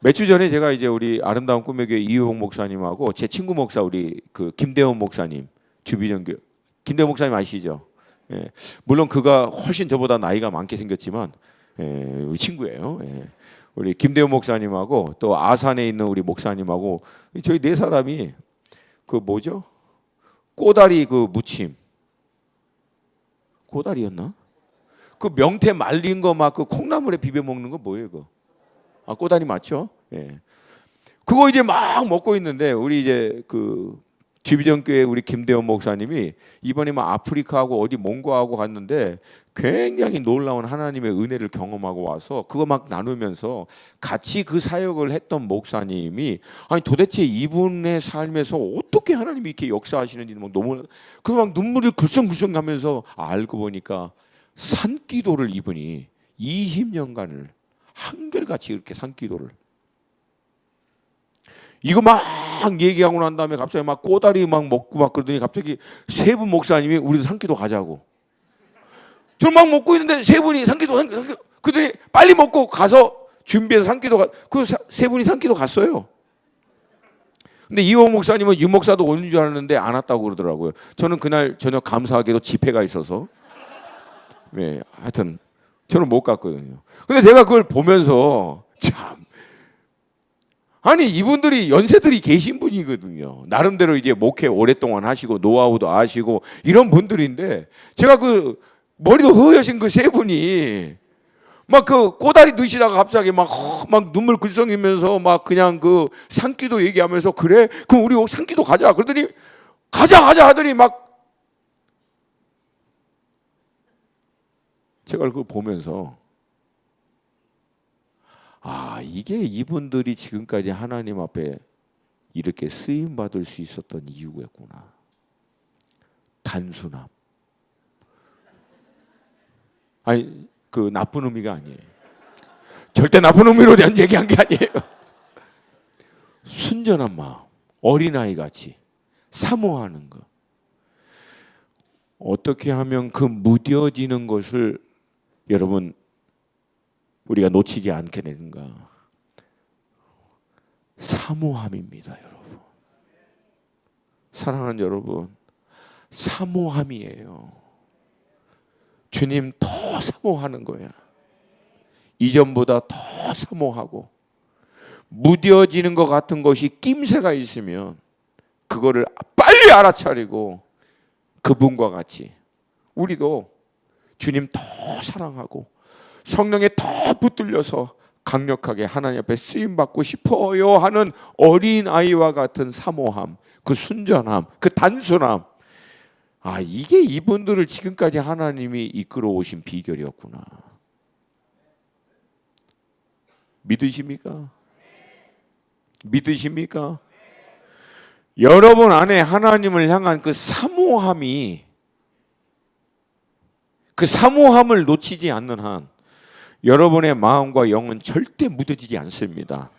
몇 주 전에 제가 이제 우리 아름다운 꿈의 교회 이효봉 목사님하고 제 친구 목사 우리 그 김대원 목사님, 주비전교 김대원 목사님 아시죠? 물론 그가 훨씬 저보다 나이가 많게 생겼지만 우리 친구예요. 우리 김대원 목사님하고 또 아산에 있는 우리 목사님하고 저희 네 사람이 그 뭐죠? 꼬다리 그 무침, 꼬다리였나? 그 명태 말린 거 막 그 콩나물에 비벼 먹는 거 뭐예요, 그거? 꼬다리 맞죠? 그거 이제 막 먹고 있는데 우리 이제 그 주비전교회 우리 김대원 목사님이 이번에 막 아프리카하고 어디 몽고하고 갔는데 굉장히 놀라운 하나님의 은혜를 경험하고 와서 그거 막 나누면서 같이 그 사역을 했던 목사님이 아니 도대체 이분의 삶에서 어떻게 하나님이 이렇게 역사하시는지 너무 그 막 눈물을 글썽글썽하면서 알고 보니까 산기도를 이분이 20년간을 한결같이 이렇게 산기도를 이거 막 얘기하고 난 다음에 갑자기 막 꼬다리 막 먹고 막 그러더니 갑자기 세 분 목사님이 우리도 산기도 가자고. 저 막 먹고 있는데 세 분이 산기도 그러더니 빨리 먹고 가서 준비해서 산기도 그 세 분이 산기도 갔어요. 근데 이호 목사님은 유 목사도 오는 줄 알았는데 안 왔다고 그러더라고요. 저는 그날 저녁 감사하게도 집회가 있어서 하여튼 저는 못 갔거든요. 근데 제가 그걸 보면서 참 아니 이분들이 연세들이 계신 분이거든요. 나름대로 이제 목회 오랫동안 하시고 노하우도 아시고 이런 분들인데 제가 그 머리도 허여신 그 세 분이 막 그 꼬다리 드시다가 갑자기 막 눈물 글썽이면서 막 그냥 그 산기도 얘기하면서 그래? 그럼 우리 산기도 가자. 그러더니 가자 하더니 막 제가 그걸 보면서 이게 이분들이 지금까지 하나님 앞에 이렇게 쓰임 받을 수 있었던 이유였구나. 단순함. 아니 그 나쁜 의미가 아니에요. 절대 나쁜 의미로 대한 얘기한 게 아니에요. 순전한 마음, 어린아이 같이 사모하는 것. 어떻게 하면 그 무뎌지는 것을 여러분 우리가 놓치지 않게 되는가? 사모함입니다, 여러분. 사랑하는 여러분, 사모함이에요. 주님 더 사모하는 거야. 이전보다 더 사모하고 무뎌지는 것 같은 것이 낌새가 있으면 그거를 빨리 알아차리고 그분과 같이 우리도 주님 더 사랑하고 성령에 더 붙들려서 강력하게 하나님 앞에 쓰임받고 싶어요 하는 어린아이와 같은 사모함, 그 순전함, 그 단순함, 이게 이분들을 지금까지 하나님이 이끌어 오신 비결이었구나. 믿으십니까? 믿으십니까? 여러분 안에 하나님을 향한 그 사모함을 놓치지 않는 한 여러분의 마음과 영은 절대 묻어지지 않습니다.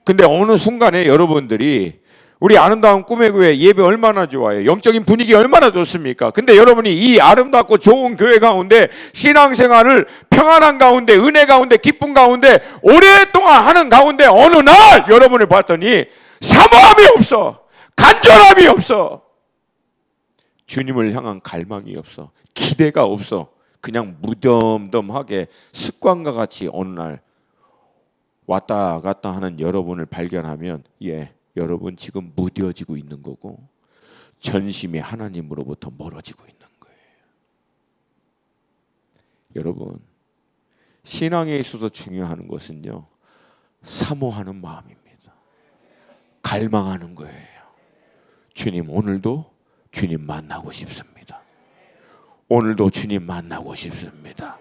근데 어느 순간에 여러분들이 우리 아름다운 꿈의 교회 예배 얼마나 좋아요. 영적인 분위기 얼마나 좋습니까? 근데 여러분이 이 아름답고 좋은 교회 가운데 신앙생활을 평안한 가운데 은혜 가운데 기쁨 가운데 오랫동안 하는 가운데 어느 날 여러분을 봤더니 사모함이 없어. 간절함이 없어. 주님을 향한 갈망이 없어. 기대가 없어. 그냥 무덤덤하게 습관과 같이 어느 날 왔다 갔다 하는 여러분을 발견하면 여러분 지금 무뎌지고 있는 거고 전심이 하나님으로부터 멀어지고 있는 거예요. 여러분 신앙에 있어서 중요한 것은요 사모하는 마음입니다. 갈망하는 거예요. 주님 오늘도 주님 만나고 싶습니다. 오늘도 주님 만나고 싶습니다.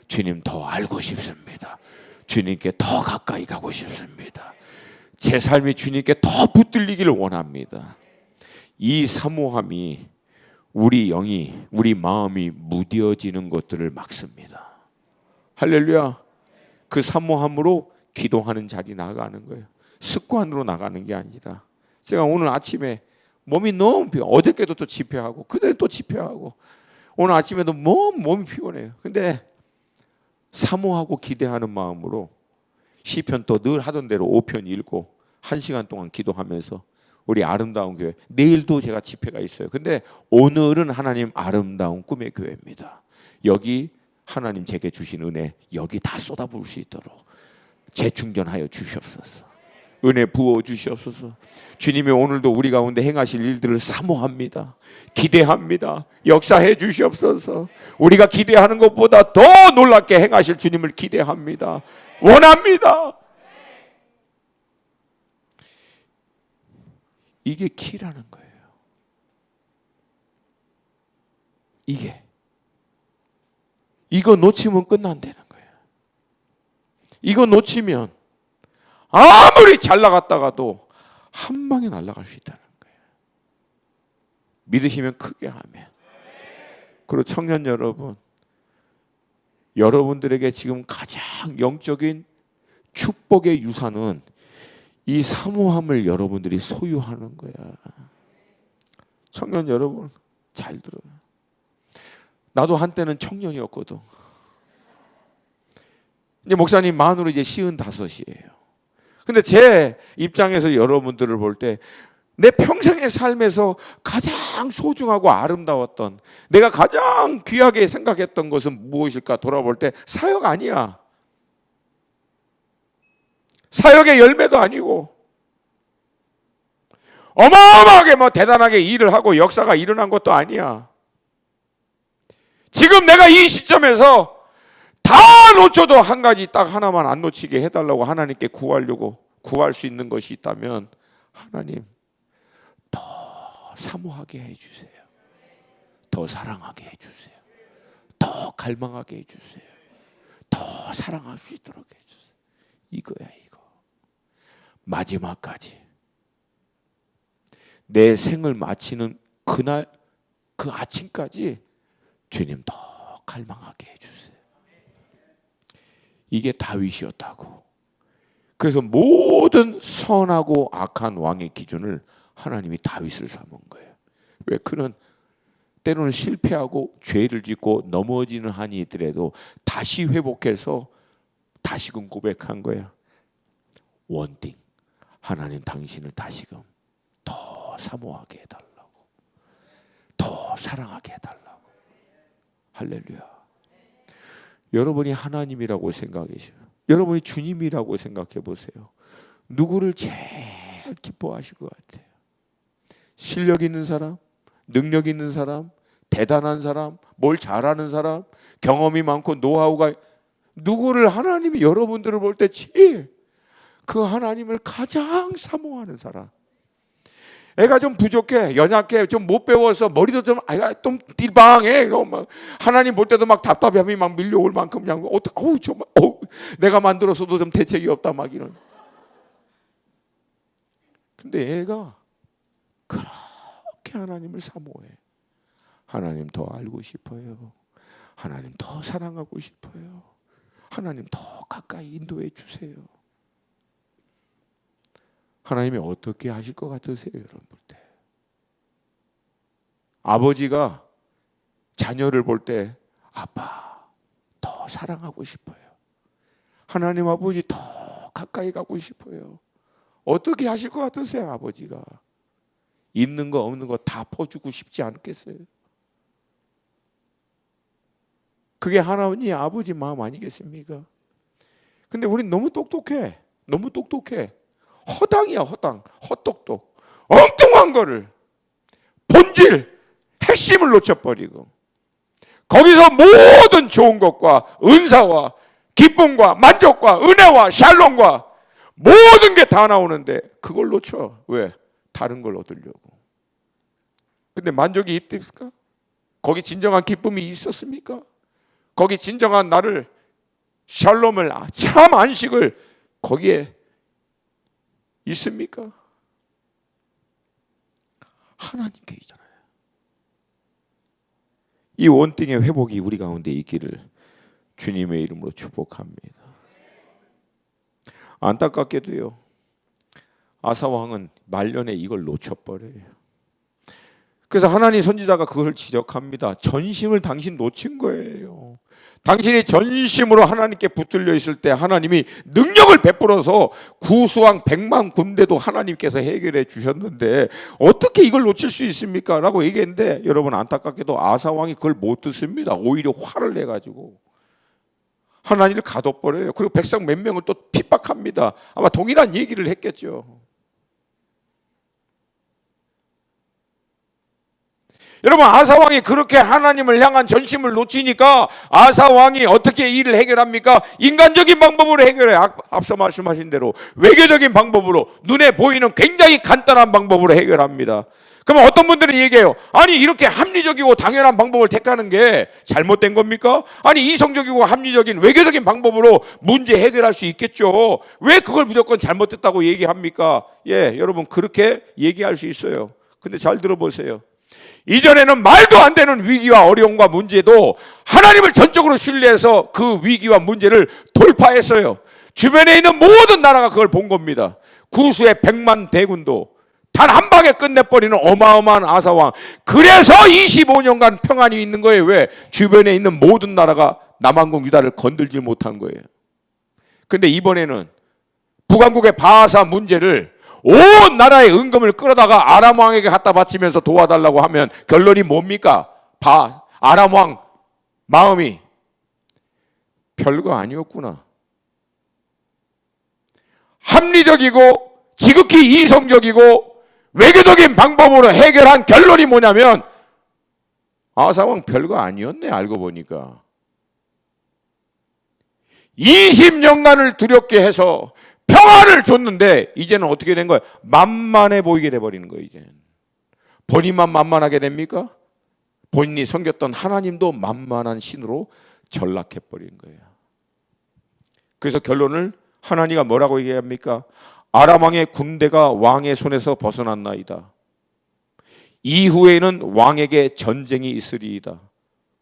주님 더 알고 싶습니다. 주님께 더 가까이 가고 싶습니다. 제 삶이 주님께 더 붙들리기를 원합니다. 이 사모함이 우리 영이, 우리 마음이 무뎌지는 것들을 막습니다. 할렐루야. 그 사모함으로 기도하는 자리 나가는 거예요. 습관으로 나가는 게 아니라 제가 오늘 아침에 몸이 너무 피곤해요. 어저께도 또 집회하고 그때 또 집회하고 오늘 아침에도 몸이 피곤해요. 근데 사모하고 기대하는 마음으로 시편 또 늘 하던 대로 5편 읽고 1시간 동안 기도하면서 우리 아름다운 교회 내일도 제가 집회가 있어요. 근데 오늘은 하나님 아름다운 꿈의 교회입니다. 여기 하나님 제게 주신 은혜 여기 다 쏟아부을 수 있도록 재충전하여 주시옵소서. 은혜 부어 주시옵소서. 주님이 오늘도 우리 가운데 행하실 일들을 사모합니다. 기대합니다. 역사해 주시옵소서. 우리가 기대하는 것보다 더 놀랍게 행하실 주님을 기대합니다. 원합니다. 이게 키라는 거예요. 이거 놓치면 끝난다는 거예요. 이거 놓치면 아무리 잘 나갔다가도 한 방에 날아갈 수 있다는 거예요. 믿으시면 크게 하면. 그리고 청년 여러분, 여러분들에게 지금 가장 영적인 축복의 유산은 이 사모함을 여러분들이 소유하는 거야. 청년 여러분 잘 들어요. 나도 한때는 청년이었거든. 이제 목사님 만으로 이제 55이에요. 근데 제 입장에서 여러분들을 볼 때 내 평생의 삶에서 가장 소중하고 아름다웠던 내가 가장 귀하게 생각했던 것은 무엇일까 돌아볼 때 사역 아니야. 사역의 열매도 아니고 어마어마하게 대단하게 일을 하고 역사가 일어난 것도 아니야. 지금 내가 이 시점에서 다 놓쳐도 한 가지 딱 하나만 안 놓치게 해달라고 하나님께 구할 수 있는 것이 있다면 하나님 더 사모하게 해주세요. 더 사랑하게 해주세요. 더 갈망하게 해주세요. 더 사랑할 수 있도록 해주세요. 이거야 이거. 마지막까지 내 생을 마치는 그날 그 아침까지 주님 더 갈망하게 해주세요. 이게 다윗이었다고. 그래서 모든 선하고 악한 왕의 기준을 하나님이 다윗을 삼은 거예요. 왜? 그는 때로는 실패하고 죄를 짓고 넘어지는 한이 있더라도 다시 회복해서 다시금 고백한 거야. 원띵, 하나님 당신을 다시금 더 사모하게 해달라고, 더 사랑하게 해달라고. 할렐루야. 여러분이 하나님이라고 생각하세요. 여러분이 주님이라고 생각해 보세요. 누구를 제일 기뻐하실 것 같아요? 실력 있는 사람? 능력 있는 사람? 대단한 사람? 뭘 잘하는 사람? 경험이 많고 노하우가, 누구를 하나님이 여러분들을 볼 때 제일 그 하나님을 가장 사모하는 사람? 애가 좀 부족해, 연약해, 좀 못 배워서 머리도 좀 띠방해. 막 하나님 볼 때도 막 답답함이 막 밀려올 만큼 그냥 정말 내가 만들어서도 좀 대책이 없다 막 이런. 근데 애가 그렇게 하나님을 사모해. 하나님 더 알고 싶어요. 하나님 더 사랑하고 싶어요. 하나님 더 가까이 인도해 주세요. 하나님이 어떻게 하실 것 같으세요, 여러분 볼 때? 아버지가 자녀를 볼 때 아빠 더 사랑하고 싶어요. 하나님 아버지 더 가까이 가고 싶어요. 어떻게 하실 것 같으세요, 아버지가? 있는 거 없는 거 다 퍼주고 싶지 않겠어요? 그게 하나님 아버지 마음 아니겠습니까? 근데 우린 너무 똑똑해. 너무 똑똑해. 허당이야, 허당. 헛똑똑. 엉뚱한 거를, 본질, 핵심을 놓쳐버리고 거기서 모든 좋은 것과 은사와 기쁨과 만족과 은혜와 샬롬과 모든 게 다 나오는데 그걸 놓쳐. 왜? 다른 걸 얻으려고. 근데 만족이 있습니까? 거기 진정한 기쁨이 있었습니까? 거기 진정한 나를 샬롬을, 참 안식을 거기에 있습니까? 하나님께 있잖아요. 이 원띵의 회복이 우리 가운데 있기를 주님의 이름으로 축복합니다. 안타깝게도요, 아사왕은 말년에 이걸 놓쳐버려요. 그래서 하나님 선지자가 그걸 지적합니다. 전심을 당신 놓친 거예요. 당신이 전심으로 하나님께 붙들려 있을 때 하나님이 능력을 베풀어서 구수왕 100만 군대도 하나님께서 해결해 주셨는데 어떻게 이걸 놓칠 수 있습니까? 라고 얘기했는데, 여러분 안타깝게도 아사왕이 그걸 못 듣습니다. 오히려 화를 내가지고 하나님을 가둬버려요. 그리고 백성 몇 명을 또 핍박합니다. 아마 동일한 얘기를 했겠죠. 여러분, 아사왕이 그렇게 하나님을 향한 전심을 놓치니까 아사왕이 어떻게 일을 해결합니까? 인간적인 방법으로 해결해요. 앞서 말씀하신 대로 외교적인 방법으로, 눈에 보이는 굉장히 간단한 방법으로 해결합니다. 그러면 어떤 분들은 얘기해요. 아니, 이렇게 합리적이고 당연한 방법을 택하는 게 잘못된 겁니까? 아니, 이성적이고 합리적인 외교적인 방법으로 문제 해결할 수 있겠죠. 왜 그걸 무조건 잘못됐다고 얘기합니까? 예, 여러분 그렇게 얘기할 수 있어요. 근데 잘 들어보세요. 이전에는 말도 안 되는 위기와 어려움과 문제도 하나님을 전적으로 신뢰해서 그 위기와 문제를 돌파했어요. 주변에 있는 모든 나라가 그걸 본 겁니다. 구수의 100만 대군도 단 한 방에 끝내버리는 어마어마한 아사왕. 그래서 25년간 평안이 있는 거예요. 왜? 주변에 있는 모든 나라가 남한국 유다를 건들지 못한 거예요. 근데 이번에는 북왕국의 바하사 문제를 온 나라의 은금을 끌어다가 아람 왕에게 갖다 바치면서 도와달라고 하면 결론이 뭡니까? 아람 왕 마음이 별거 아니었구나. 합리적이고 지극히 이성적이고 외교적인 방법으로 해결한 결론이 뭐냐면 아사왕 별거 아니었네. 알고 보니까 20년간을 두렵게 해서 평화를 줬는데 이제는 어떻게 된 거야? 만만해 보이게 돼버리는 거예요. 이제는 본인만 만만하게 됩니까? 본인이 섬겼던 하나님도 만만한 신으로 전락해버린 거예요. 그래서 결론을 하나님이 뭐라고 얘기합니까? 아람 왕의 군대가 왕의 손에서 벗어났나이다. 이후에는 왕에게 전쟁이 있으리이다.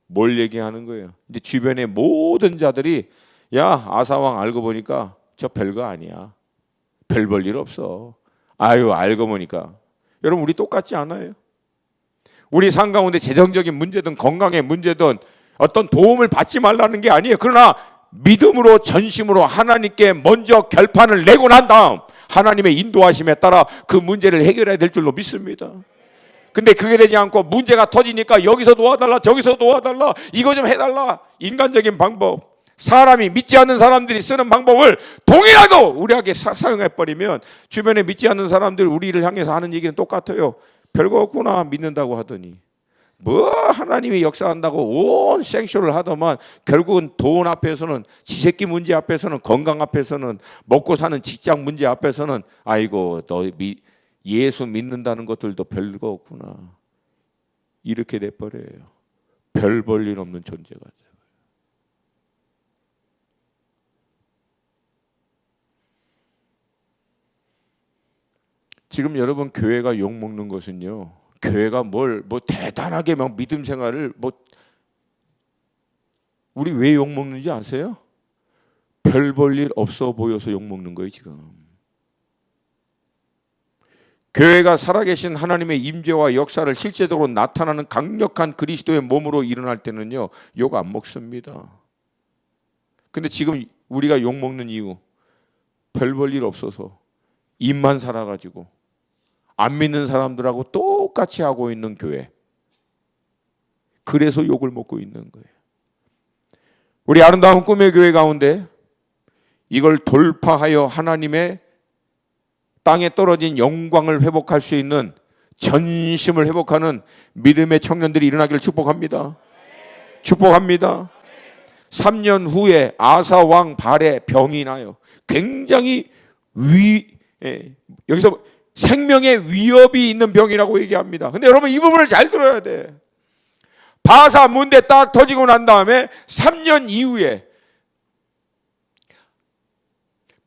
뭘 얘기하는 거예요? 이제 주변의 모든 자들이 야, 아사왕 알고 보니까 저 별거 아니야. 별 볼 일 없어. 아유, 알고 보니까. 여러분, 우리 똑같지 않아요? 우리 삶 가운데 재정적인 문제든 건강의 문제든 어떤 도움을 받지 말라는 게 아니에요. 그러나 믿음으로 전심으로 하나님께 먼저 결판을 내고 난 다음 하나님의 인도하심에 따라 그 문제를 해결해야 될 줄로 믿습니다. 근데 그게 되지 않고 문제가 터지니까 여기서 도와달라, 저기서 도와달라, 이거 좀 해달라. 인간적인 방법. 사람이 믿지 않는 사람들이 쓰는 방법을 동일하도 우리에게 사용해버리면 주변에 믿지 않는 사람들 우리를 향해서 하는 얘기는 똑같아요. 별거 없구나 믿는다고 하더니 뭐 하나님이 역사한다고 온 생쇼를 하더만 결국은 돈 앞에서는 지새끼 문제 앞에서는 건강 앞에서는 먹고 사는 직장 문제 앞에서는 아이고 너 예수 믿는다는 것들도 별거 없구나 이렇게 돼버려요. 별 볼 일 없는 존재가 돼요. 지금 여러분 교회가 욕먹는 것은요, 교회가 뭐 대단하게 막 믿음 생활을 우리 왜 욕먹는지 아세요? 별 볼 일 없어 보여서 욕먹는 거예요 지금. 교회가 살아계신 하나님의 임재와 역사를 실제적으로 나타나는 강력한 그리스도의 몸으로 일어날 때는요 욕 안 먹습니다. 근데 지금 우리가 욕 먹는 이유 별 볼 일 없어서 입만 살아가지고 안 믿는 사람들하고 똑같이 하고 있는 교회. 그래서 욕을 먹고 있는 거예요. 우리 아름다운 꿈의 교회 가운데 이걸 돌파하여 하나님의 땅에 떨어진 영광을 회복할 수 있는 전심을 회복하는 믿음의 청년들이 일어나기를 축복합니다. 축복합니다. 3년 후에 아사 왕 발에 병이 나요. 굉장히 여기서 생명의 위협이 있는 병이라고 얘기합니다. 근데 여러분 이 부분을 잘 들어야 돼. 바사 문대 딱 터지고 난 다음에 3년 이후에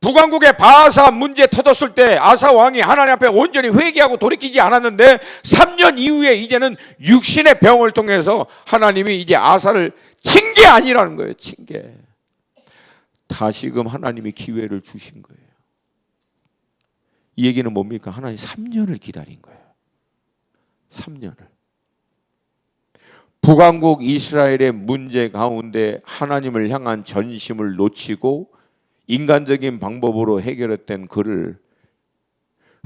북왕국의 바사 문제 터졌을 때 아사 왕이 하나님 앞에 온전히 회개하고 돌이키지 않았는데 3년 이후에 이제는 육신의 병을 통해서 하나님이 이제 아사를 친 게 아니라는 거예요. 친 게. 다시금 하나님이 기회를 주신 거예요. 이 얘기는 뭡니까? 하나님 3년을 기다린 거예요. 3년을. 북왕국 이스라엘의 문제 가운데 하나님을 향한 전심을 놓치고 인간적인 방법으로 해결했던 그를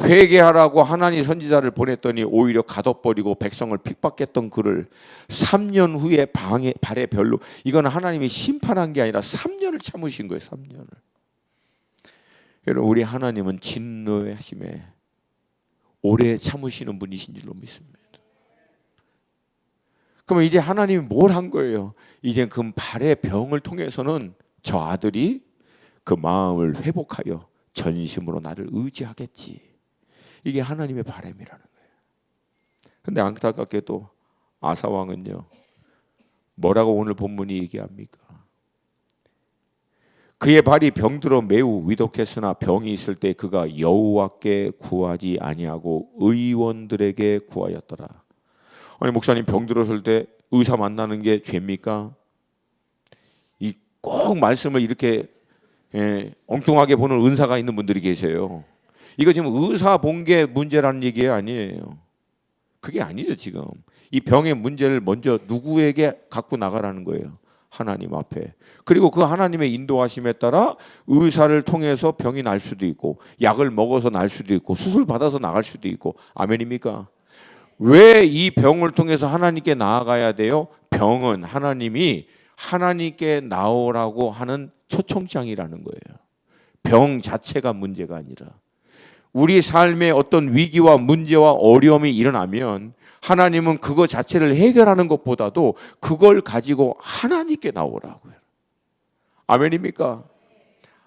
회개하라고 하나님 선지자를 보냈더니 오히려 가둬버리고 백성을 핍박했던 그를 3년 후에 발에 별로, 이건 하나님이 심판한 게 아니라 3년을 참으신 거예요. 3년을. 여러분 우리 하나님은 진노의 하심에 오래 참으시는 분이신 줄로 믿습니다. 그러면 이제 하나님이 뭘 한 거예요? 이제 그 발의 병을 통해서는 저 아들이 그 마음을 회복하여 전심으로 나를 의지하겠지. 이게 하나님의 바람이라는 거예요. 근데 안타깝게도 아사 왕은요 뭐라고 오늘 본문이 얘기합니까? 그의 발이 병들어 매우 위독했으나 병이 있을 때 그가 여호와께 구하지 아니하고 의원들에게 구하였더라. 아니 목사님 병들었을 때 의사 만나는 게 죄입니까? 이 꼭 말씀을 이렇게 엉뚱하게 보는 은사가 있는 분들이 계세요. 이거 지금 의사 본 게 문제라는 얘기 아니에요. 그게 아니죠. 지금 이 병의 문제를 먼저 누구에게 갖고 나가라는 거예요. 하나님 앞에. 그리고 그 하나님의 인도하심에 따라 의사를 통해서 병이 날 수도 있고 약을 먹어서 날 수도 있고 수술 받아서 나갈 수도 있고. 아멘입니까? 왜 이 병을 통해서 하나님께 나아가야 돼요? 병은 하나님이 하나님께 나오라고 하는 초청장이라는 거예요. 병 자체가 문제가 아니라 우리 삶에 어떤 위기와 문제와 어려움이 일어나면 하나님은 그거 자체를 해결하는 것보다도 그걸 가지고 하나님께 나오라고요. 아멘입니까?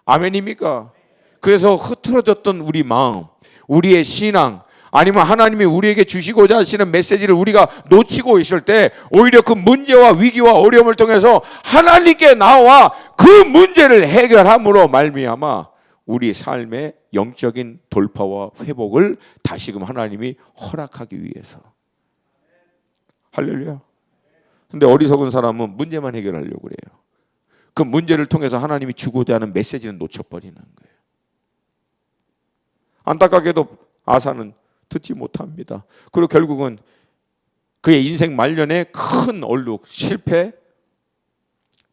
아멘입니까? 그래서 흐트러졌던 우리 마음, 우리의 신앙, 아니면 하나님이 우리에게 주시고자 하시는 메시지를 우리가 놓치고 있을 때 오히려 그 문제와 위기와 어려움을 통해서 하나님께 나와 그 문제를 해결함으로 말미암아 우리 삶의 영적인 돌파와 회복을 다시금 하나님이 허락하기 위해서. 할렐루야. 근데 어리석은 사람은 문제만 해결하려고 그래요. 그 문제를 통해서 하나님이 주고자 하는 메시지는 놓쳐버리는 거예요. 안타깝게도 아사는 듣지 못합니다. 그리고 결국은 그의 인생 말년에 큰 얼룩, 실패,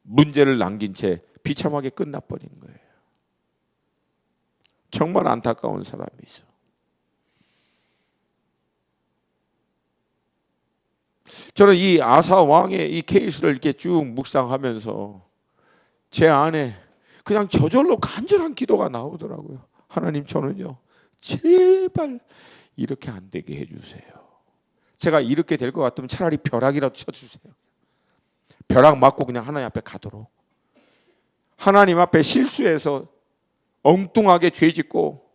문제를 남긴 채 비참하게 끝나버린 거예요. 정말 안타까운 사람이죠. 저는 이 아사 왕의 이 케이스를 이렇게 쭉 묵상하면서 제 안에 그냥 저절로 간절한 기도가 나오더라고요. 하나님, 저는요 제발 이렇게 안 되게 해주세요. 제가 이렇게 될 것 같으면 차라리 벼락이라도 쳐주세요. 벼락 맞고 그냥 하나님 앞에 가도록. 하나님 앞에 실수해서 엉뚱하게 죄짓고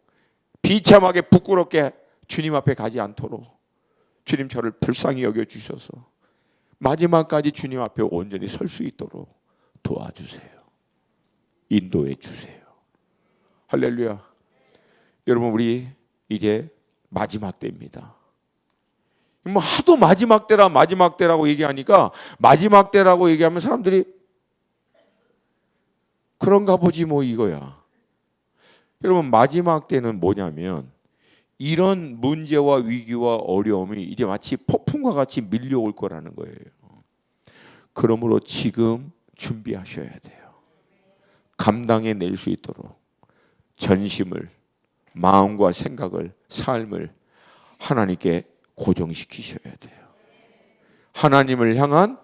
비참하게 부끄럽게 주님 앞에 가지 않도록 주님 저를 불쌍히 여겨주셔서 마지막까지 주님 앞에 온전히 설 수 있도록 도와주세요. 인도해 주세요. 할렐루야. 여러분, 우리 이제 마지막 때입니다. 뭐 하도 마지막 때라고 얘기하니까 마지막 때라고 얘기하면 사람들이 그런가 보지 뭐 이거야. 여러분, 마지막 때는 뭐냐면 이런 문제와 위기와 어려움이 이제 마치 폭풍과 같이 밀려올 거라는 거예요. 그러므로 지금 준비하셔야 돼요. 감당해낼 수 있도록 전심을, 마음과 생각을, 삶을 하나님께 고정시키셔야 돼요. 하나님을 향한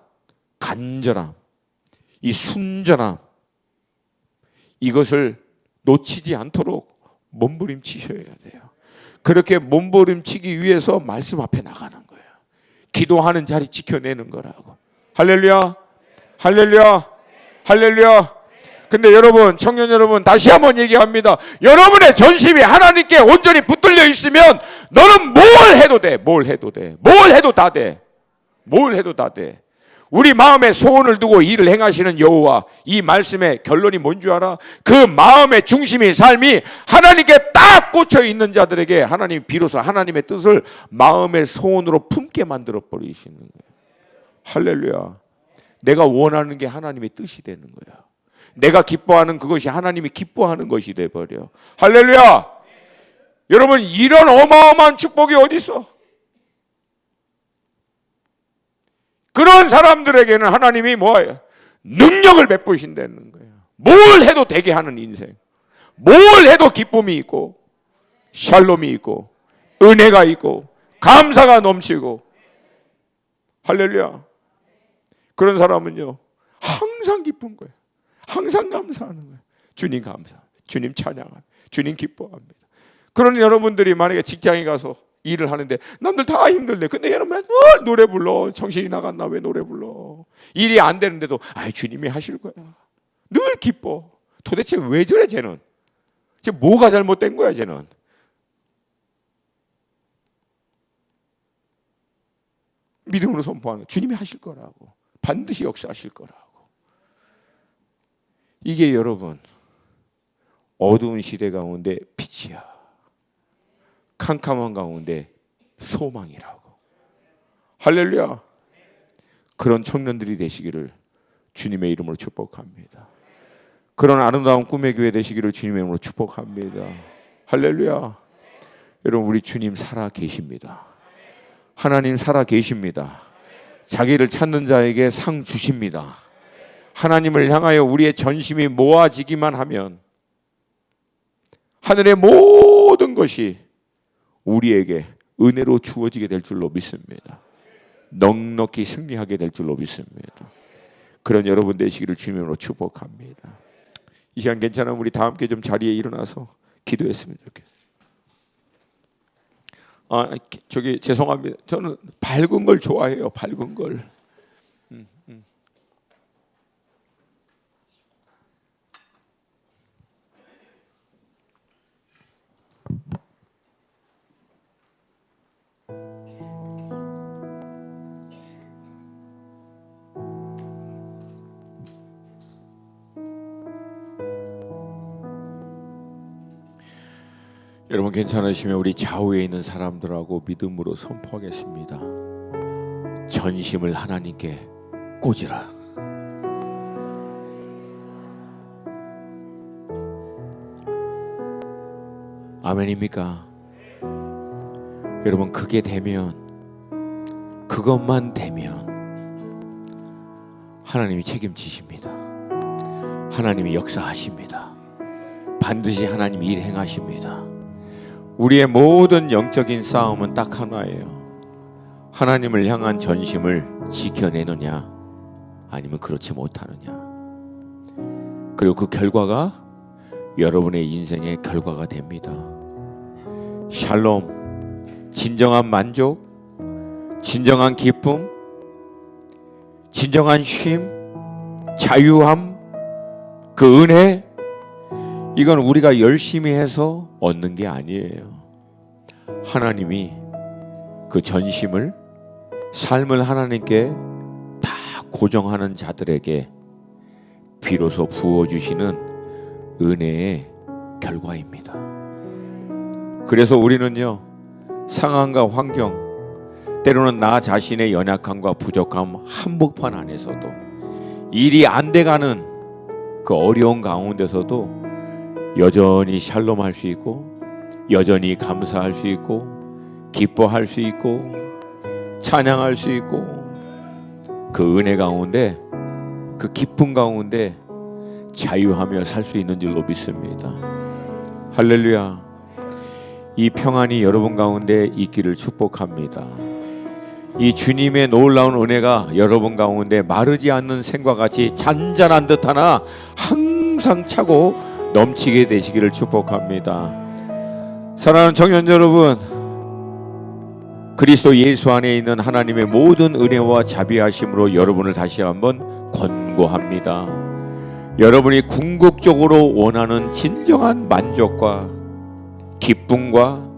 간절함, 이 순전함, 이것을 놓치지 않도록 몸부림치셔야 돼요. 그렇게 몸부림치기 위해서 말씀 앞에 나가는 거예요. 기도하는 자리 지켜내는 거라고. 할렐루야, 할렐루야, 할렐루야. 근데 여러분, 청년 여러분, 다시 한번 얘기합니다. 여러분의 전심이 하나님께 온전히 붙들려 있으면 너는 뭘 해도 돼. 뭘 해도 돼. 뭘 해도 다 돼. 뭘 해도 다 돼. 우리 마음에 소원을 두고 일을 행하시는 여호와, 이 말씀의 결론이 뭔 줄 알아? 그 마음의 중심이, 삶이 하나님께 딱 꽂혀 있는 자들에게 하나님이 비로소 하나님의 뜻을 마음의 소원으로 품게 만들어 버리시는 거예요. 할렐루야. 내가 원하는 게 하나님의 뜻이 되는 거야. 내가 기뻐하는 그것이 하나님이 기뻐하는 것이 돼버려. 할렐루야. 여러분, 이런 어마어마한 축복이 어디 있어? 그런 사람들에게는 하나님이 뭐예요? 능력을 베푸신다는 거예요. 뭘 해도 되게 하는 인생, 뭘 해도 기쁨이 있고 샬롬이 있고 은혜가 있고 감사가 넘치고. 할렐루야. 그런 사람은요 항상 기쁜 거예요. 항상 감사하는 거예요. 주님 감사, 주님 찬양합니다. 주님 기뻐합니다. 그런 여러분들이 만약에 직장에 가서 일을 하는데 남들 다 힘들대. 근데 얘는 맨날 노래 불러. 정신이 나갔나 왜 노래 불러. 일이 안 되는데도 주님이 하실 거야. 늘 기뻐. 도대체 왜 저래 쟤는? 쟤 뭐가 잘못된 거야 쟤는? 믿음으로 선포하는, 주님이 하실 거라고. 반드시 역사하실 거라고. 이게 여러분 어두운 시대 가운데 빛이야. 캄캄한 가운데 소망이라고. 할렐루야. 그런 청년들이 되시기를 주님의 이름으로 축복합니다. 그런 아름다운 꿈의 교회 되시기를 주님의 이름으로 축복합니다. 할렐루야. 여러분, 우리 주님 살아 계십니다. 하나님 살아 계십니다. 자기를 찾는 자에게 상 주십니다. 하나님을 향하여 우리의 전심이 모아지기만 하면 하늘의 모든 것이 우리에게 은혜로 주어지게 될 줄로 믿습니다. 넉넉히 승리하게 될 줄로 믿습니다. 그런 여러분 되시기를 주님으로 축복합니다. 이 시간 괜찮으면 우리 다 함께 좀 자리에 일어나서 기도했으면 좋겠어요. 죄송합니다. 저는 밝은 걸 좋아해요. 밝은 걸. 여러분 괜찮으시면 우리 좌우에 있는 사람들하고 믿음으로 선포하겠습니다. 전심을 하나님께 꽂으라. 아멘입니까? 여러분, 그게 되면, 그것만 되면 하나님이 책임지십니다. 하나님이 역사하십니다. 반드시 하나님이 일 행하십니다. 우리의 모든 영적인 싸움은 딱 하나예요. 하나님을 향한 전심을 지켜내느냐, 아니면 그렇지 못하느냐. 그리고 그 결과가 여러분의 인생의 결과가 됩니다. 샬롬, 진정한 만족, 진정한 기쁨, 진정한 쉼, 자유함, 그 은혜, 이건 우리가 열심히 해서 얻는 게 아니에요. 하나님이 그 전심을, 삶을 하나님께 다 고정하는 자들에게 비로소 부어주시는 은혜의 결과입니다. 그래서 우리는요, 상황과 환경, 때로는 나 자신의 연약함과 부족함 한복판 안에서도, 일이 안 돼가는 그 어려운 가운데서도 여전히 샬롬할 수 있고, 여전히 감사할 수 있고, 기뻐할 수 있고, 찬양할 수 있고, 그 은혜 가운데, 그 기쁨 가운데 자유하며 살 수 있는 줄로 믿습니다. 할렐루야. 이 평안이 여러분 가운데 있기를 축복합니다. 이 주님의 놀라운 은혜가 여러분 가운데 마르지 않는 샘과 같이 잔잔한 듯 하나 항상 차고 넘치게 되시기를 축복합니다. 사랑하는 청년 여러분, 그리스도 예수 안에 있는 하나님의 모든 은혜와 자비하심으로 여러분을 다시 한번 권고합니다. 여러분이 궁극적으로 원하는 진정한 만족과 기쁨과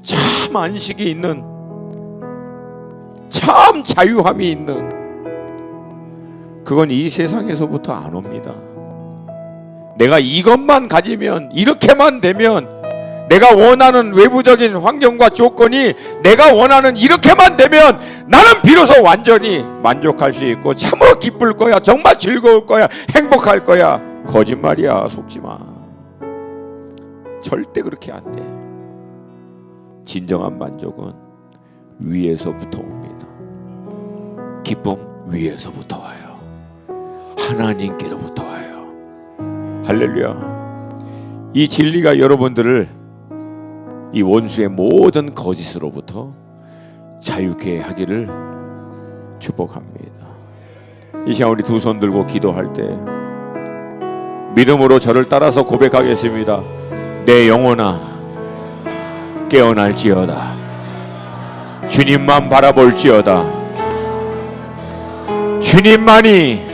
참 안식이 있는, 참 자유함이 있는, 그건 이 세상에서부터 안 옵니다. 내가 이것만 가지면, 이렇게만 되면, 내가 원하는 외부적인 환경과 조건이 내가 원하는 이렇게만 되면 나는 비로소 완전히 만족할 수 있고 참으로 기쁠 거야, 정말 즐거울 거야, 행복할 거야. 거짓말이야. 속지 마. 절대 그렇게 안 돼. 진정한 만족은 위에서부터 옵니다. 기쁨 위에서부터 와요. 하나님께로부터 와요. 할렐루야. 이 진리가 여러분들을 이 원수의 모든 거짓으로부터 자유케 하기를 축복합니다. 이 시간 우리 두 손 들고 기도할 때 믿음으로 저를 따라서 고백하겠습니다. 내 영혼아 깨어날지어다. 주님만 바라볼지어다. 주님만이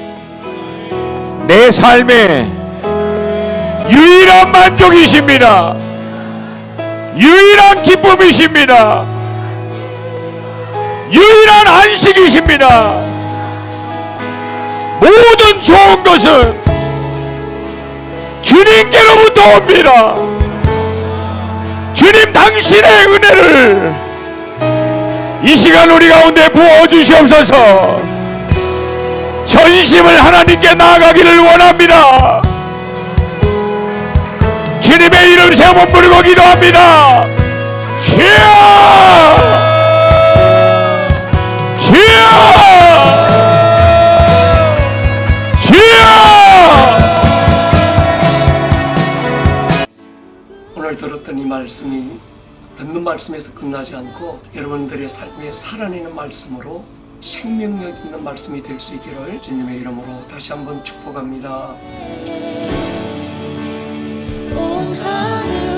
내 삶의 유일한 만족이십니다. 유일한 기쁨이십니다. 유일한 안식이십니다. 모든 좋은 것은 주님께로부터 옵니다. 주님 당신의 은혜를 이 시간 우리 가운데 부어주시옵소서. 전심을 하나님께 나아가기를 원합니다. 주님의 이름 세 번 부르고 기도합니다. 주여! 주여! 주여! 오늘 들었던 이 말씀이 듣는 말씀에서 끝나지 않고 여러분들의 삶에 살아내는 말씀으로 생명력 있는 말씀이 될 수 있기를 주님의 이름으로 다시 한번 축복합니다. 온 하늘